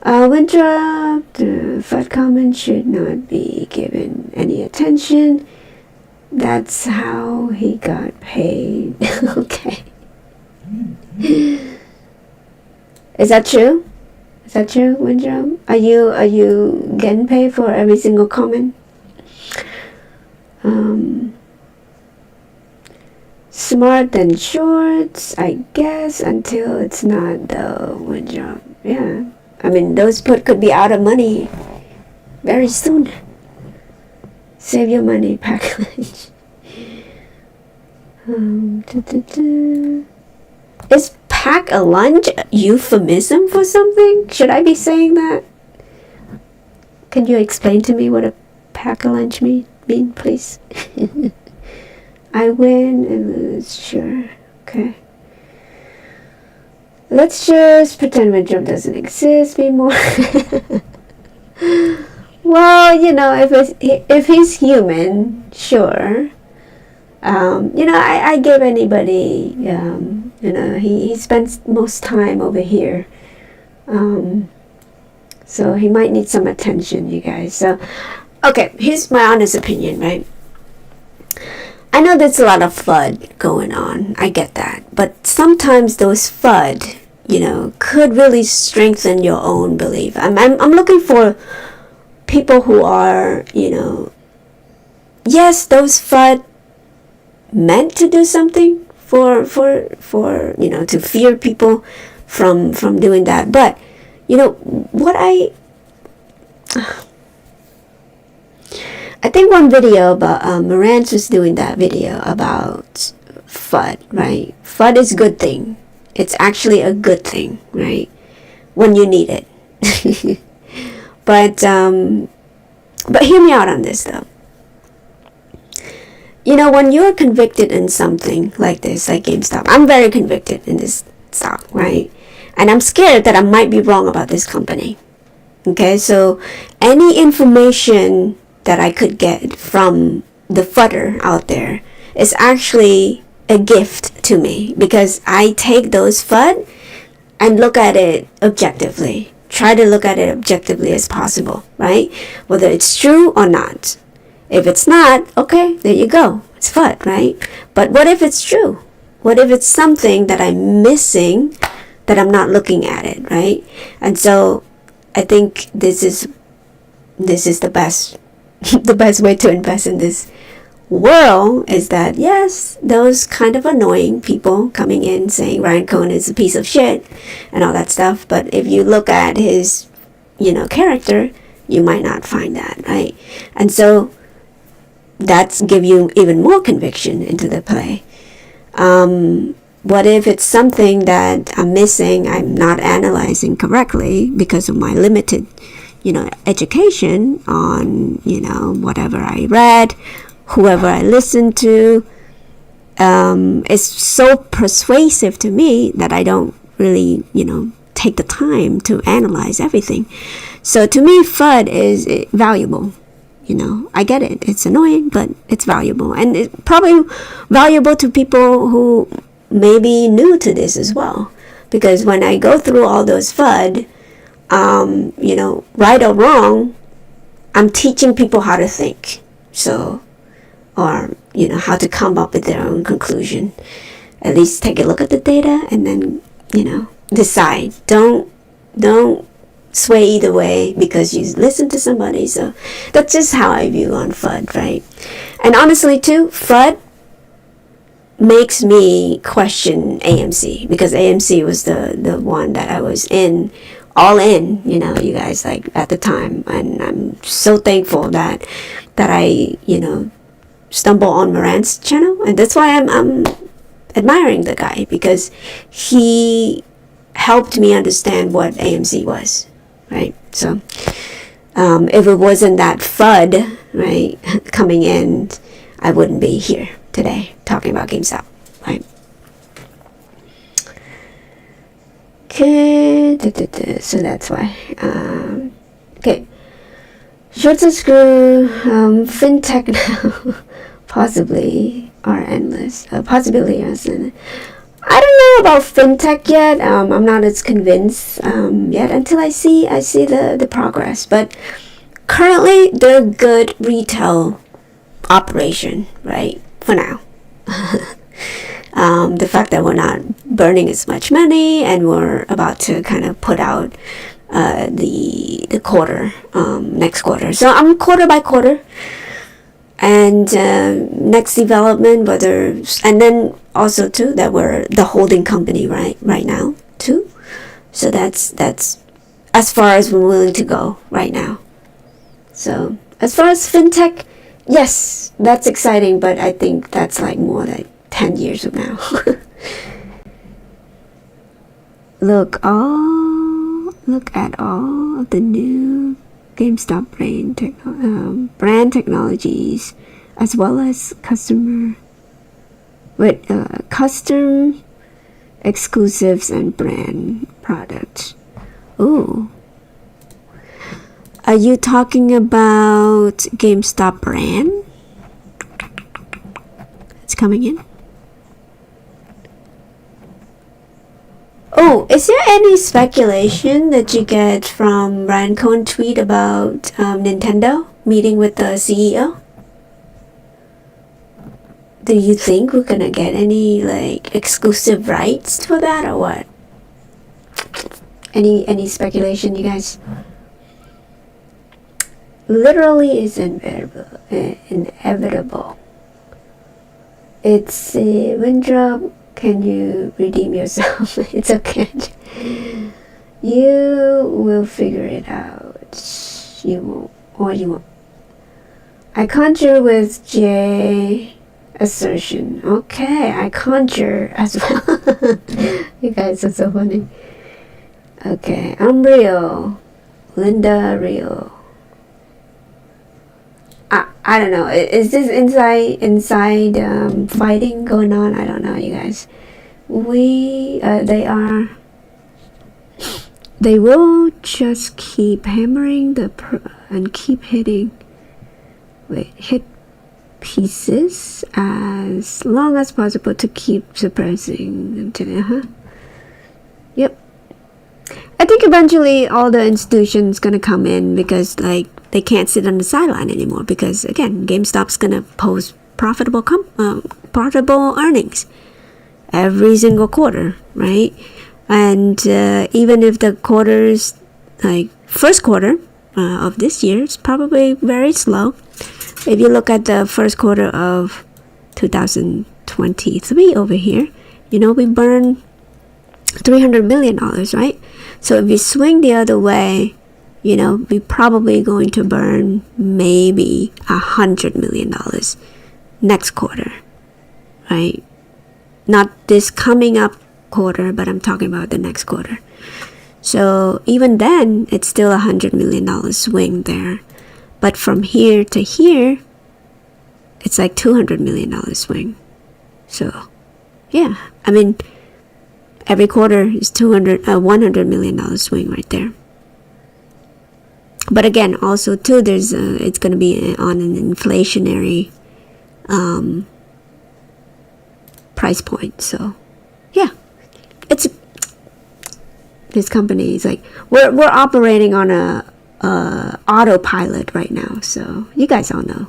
Winthrop, the FUD comment should not be given any attention. That's how he got paid. Okay. Is that true? Is that true, Winthrop? Are you getting paid for every single comment? Smart than shorts, I guess, until it's not though, Winthrop. Yeah. I mean, those put could be out of money very soon. Save your money, pack lunch. Is pack a lunch a euphemism for something? Should I be saying that? Can you explain to me what a pack a lunch mean, please? I win and lose, sure. Okay. Let's just pretend my job doesn't exist anymore. Well, if he's human, sure. I give anybody, he spends most time over here. So he might need some attention, you guys. So, okay, here's my honest opinion, right? I know there's a lot of FUD going on. I get that. But sometimes those FUD, could really strengthen your own belief. I'm looking for people who are, yes, those FUD meant to do something for to fear people from doing that. But, what I think one video about Marantz was doing that video about FUD, right? FUD is a good thing. It's actually a good thing, right? When you need it. But hear me out on this though. When you're convicted in something like this, like GameStop, I'm very convicted in this stock, right? And I'm scared that I might be wrong about this company. Okay, so any information that I could get from the fudder out there is actually a gift to me, because I take those FUD and look at it objectively. Try to look at it objectively as possible, right? Whether it's true or not. If it's not, okay, there you go. It's FUD, right? But what if it's true? What if it's something that I'm missing, that I'm not looking at it, right? And so I think this is the best the best way to invest in this world is that, yes, those kind of annoying people coming in saying Ryan Cohn is a piece of shit and all that stuff. But if you look at his, character, you might not find that, right? And so that's give you even more conviction into the play. What if it's something that I'm missing, I'm not analyzing correctly because of my limited, education on, whatever I read, whoever I listened to, is so persuasive to me that I don't really, take the time to analyze everything. So to me, FUD is valuable. I get it. It's annoying, but it's valuable. And it's probably valuable to people who may be new to this as well. Because when I go through all those FUD, right or wrong, I'm teaching people how to think. So, or, how to come up with their own conclusion. At least take a look at the data and then, decide. Don't sway either way because you listen to somebody. So that's just how I view on FUD, right? And honestly too, FUD makes me question AMC, because AMC was the one that I was all in, you guys, like at the time. And I'm so thankful that I, stumble on Moran's channel. And that's why I'm admiring the guy, because he helped me understand what AMC was. Right, so if it wasn't that FUD, right, coming in, I wouldn't be here today talking about GameStop, right? Okay, so that's why. Okay, shorts and screw, fintech now, possibly are endless. Possibility is endless. I don't know about fintech yet. I'm not as convinced yet until I see the progress. But currently, they're good retail operation, right? For now. The fact that we're not burning as much money and we're about to kind of put out the quarter, next quarter. So I'm quarter by quarter. And next development, and then also too that we're the holding company right now too. So that's as far as we're willing to go right now. So as far as fintech, yes, that's exciting, but I think that's like more like 10 years from now. Look at all of the new GameStop brand technologies, as well as custom exclusives and brand products. Ooh, are you talking about GameStop brand? It's coming in. Oh, is there any speculation that you get from Ryan Cohn tweet about Nintendo meeting with the CEO? Do you think we're gonna get any like exclusive rights for that or what? Any speculation, you guys? Literally is inevitable. It's Windrop. Can you redeem yourself? It's okay. You will figure it out. You won't. Or you won't. I conjure with J assertion. Okay, I conjure as well. You guys are so funny. Okay, I'm real. Linda real. I don't know. Is this inside fighting going on? I don't know, you guys. They will just keep hammering and keep hitting. Hit pieces as long as possible to keep suppressing them. Yep. I think eventually all the institutions gonna come in because like they can't sit on the sideline anymore, because again, GameStop's gonna post profitable earnings every single quarter, right? And even if the quarters, like first quarter of this year, is probably very slow, if you look at the first quarter of 2023 over here, we burned $300 million, right? So if you swing the other way, we're probably going to burn maybe $100 million next quarter, right? Not this coming up quarter, but I'm talking about the next quarter. So even then, it's still $100 million swing there. But from here to here, it's like $200 million swing. So, yeah, I mean, every quarter is $100 million swing right there. But again, also too, it's going to be on an inflationary price point. So, yeah, this company is like we're operating on a autopilot right now. So you guys all know.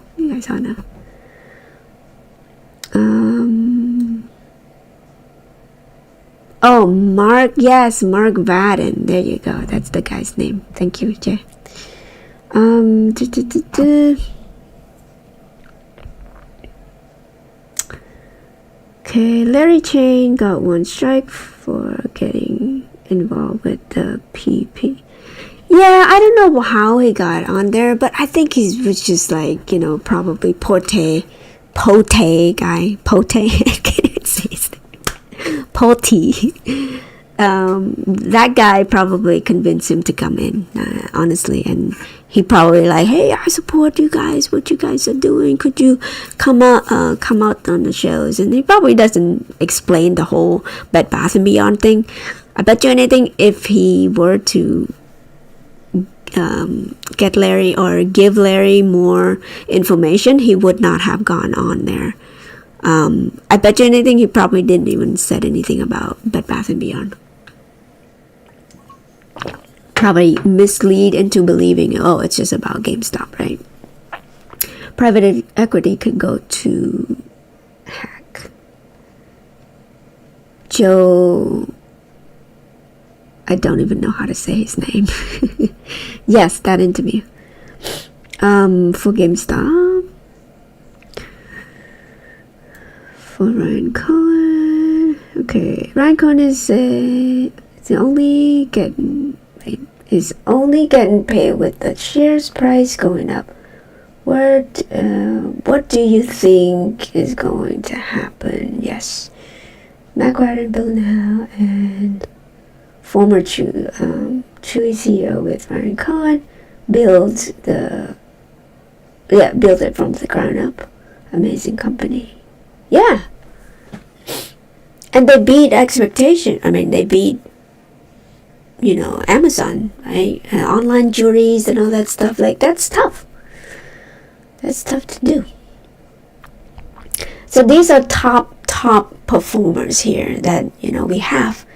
Oh, Mark. Yes, Mark Vadden. There you go. That's the guy's name. Thank you, Jay. Okay, Larry Chain got one strike for getting involved with the PP. Yeah, I don't know how he got on there, but I think he was just like, probably Pote guy. Pote. I can't even say his name. Pote. That guy probably convinced him to come in, honestly, and he probably like, hey, I support you guys, what you guys are doing, could you come out on the shows? And he probably doesn't explain the whole Bed Bath & Beyond thing. I bet you anything, if he were to get Larry or give Larry more information, he would not have gone on there. I bet you anything, he probably didn't even said anything about Bed Bath & Beyond. Probably mislead into believing, oh, it's just about GameStop, right? Private equity could go to hack. Joe, I don't even know how to say his name. Yes, that interview. For GameStop. For Ryan Cohen. Okay, Ryan Cohen is only getting paid with the shares price going up. What do you think is going to happen? Yes, Mac Ryder, Bill Now, and former Chewy CEO with Ryan Cohen built it from the ground up. Amazing company. Yeah, and they beat expectation. I mean, they beat Amazon, right? Online juries and all that stuff. Like, that's tough. That's tough to do. So these are top performers here that we have.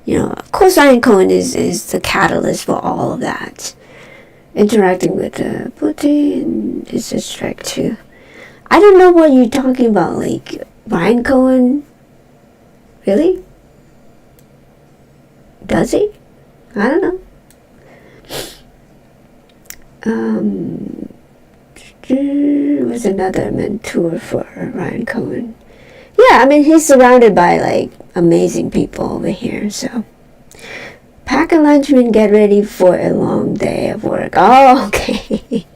Of course, Ryan Cohen is the catalyst for all of that. Interacting with Putin is a strike too. I don't know what you're talking about. Like, Ryan Cohen, really? Does he? I don't know. Was another mentor for Ryan Cohen. Yeah, I mean, he's surrounded by like amazing people over here. So, pack a lunch and get ready for a long day of work. Oh, okay.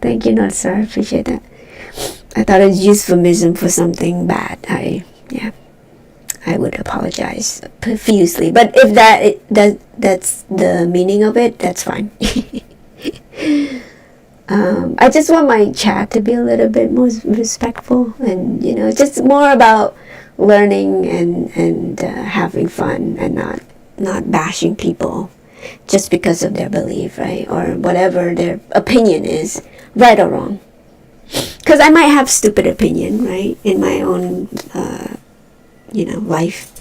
Thank you, not sir. I appreciate that. I thought it was euphemism for something bad. I would apologize profusely, but if that's the meaning of it, that's fine. I just want my chat to be a little bit more respectful, and just more about learning and having fun, and not bashing people just because of their belief, right, or whatever their opinion is, right or wrong. Because I might have stupid opinion, right, in my own life.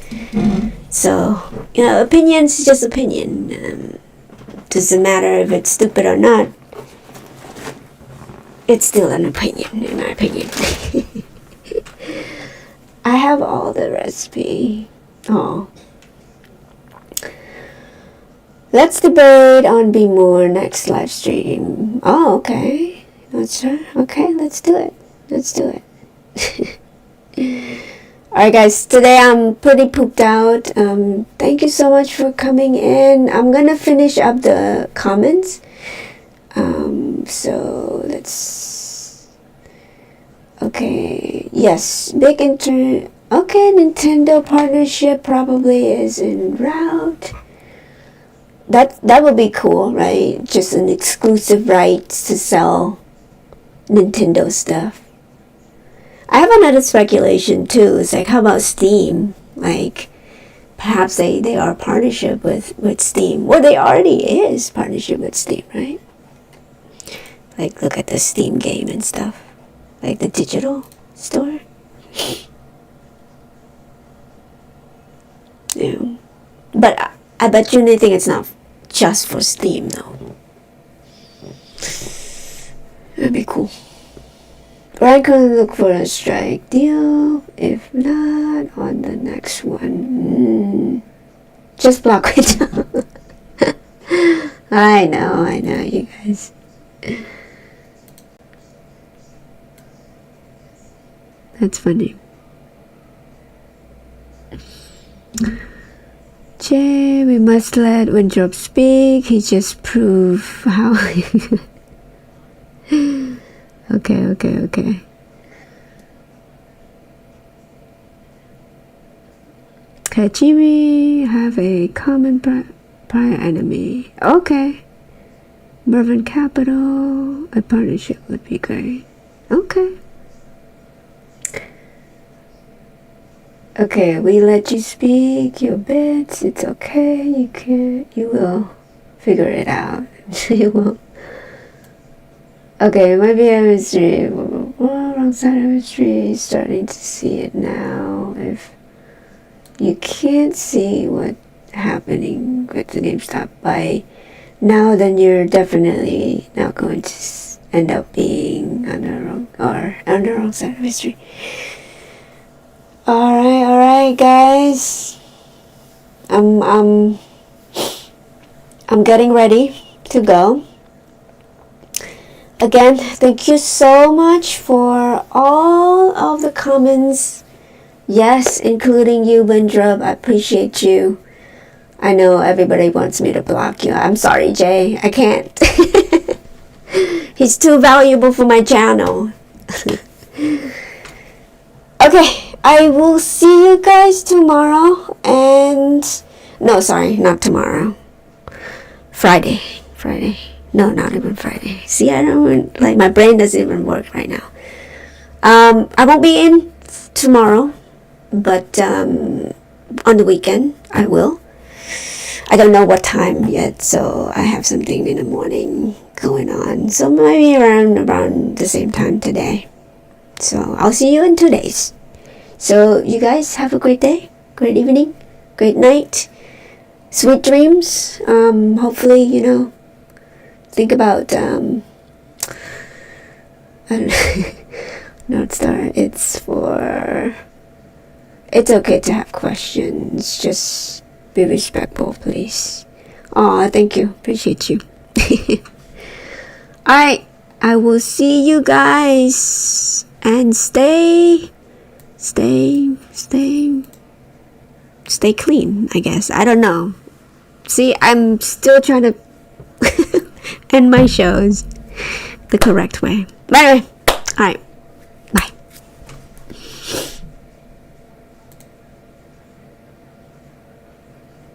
So opinion's just opinion. Doesn't matter if it's stupid or not. It's still an opinion, in my opinion. I have all the recipe. Oh. Let's debate on Be More next live stream. Oh, okay. Not sure? Okay, let's do it. Let's do it. Alright guys, today I'm pretty pooped out. Thank you so much for coming in. I'm gonna finish up the comments. So let's... Okay, yes, okay, Nintendo partnership probably is en route. That would be cool, right? Just an exclusive rights to sell Nintendo stuff. I have another speculation too. It's like, how about Steam? Like, perhaps they are partnership with Steam. Well, they already is partnership with Steam, right? Like, look at the Steam game and stuff. Like the digital store. Yeah. But I bet you anything it's not just for Steam though. That'd be cool. Or I could look for a strike deal. If not, on the next one. Just block it down. I know, you guys. That's funny. Jay, we must let Winthrop speak. He just proved how... Okay. Kajiri have a common prior enemy. Okay. Mervyn Capital, a partnership would be great. Okay. Okay, we let you speak your bits. It's okay. You will figure it out. You will. Okay, maybe chemistry. Wrong side of chemistry. Starting to see it now. If you can't see what's happening with the Gamestop by now, then you're definitely not going to end up being on the wrong side of history. Alright, guys. I'm getting ready to go. Again, thank you so much for all of the comments. Yes, including you, Windrub. I appreciate you. I know everybody wants me to block you. I'm sorry, Jay. I can't. He's too valuable for my channel. Okay, I will see you guys tomorrow. No, sorry, not tomorrow. Friday. No, not even Friday. See, I don't, like, my brain doesn't even work right now. I won't be in tomorrow, but on the weekend I will. I don't know what time yet, so I have something in the morning going on. So maybe around the same time today. So I'll see you in 2 days. So you guys have a great day, great evening, great night, sweet dreams. Hopefully, think about I don't know. North Star. It's okay to have questions. Just be respectful, please. Oh, thank you. Appreciate you. Alright, I will see you guys, and stay clean, I guess. I don't know. See, I'm still trying to end my shows the correct way. But anyway, alright.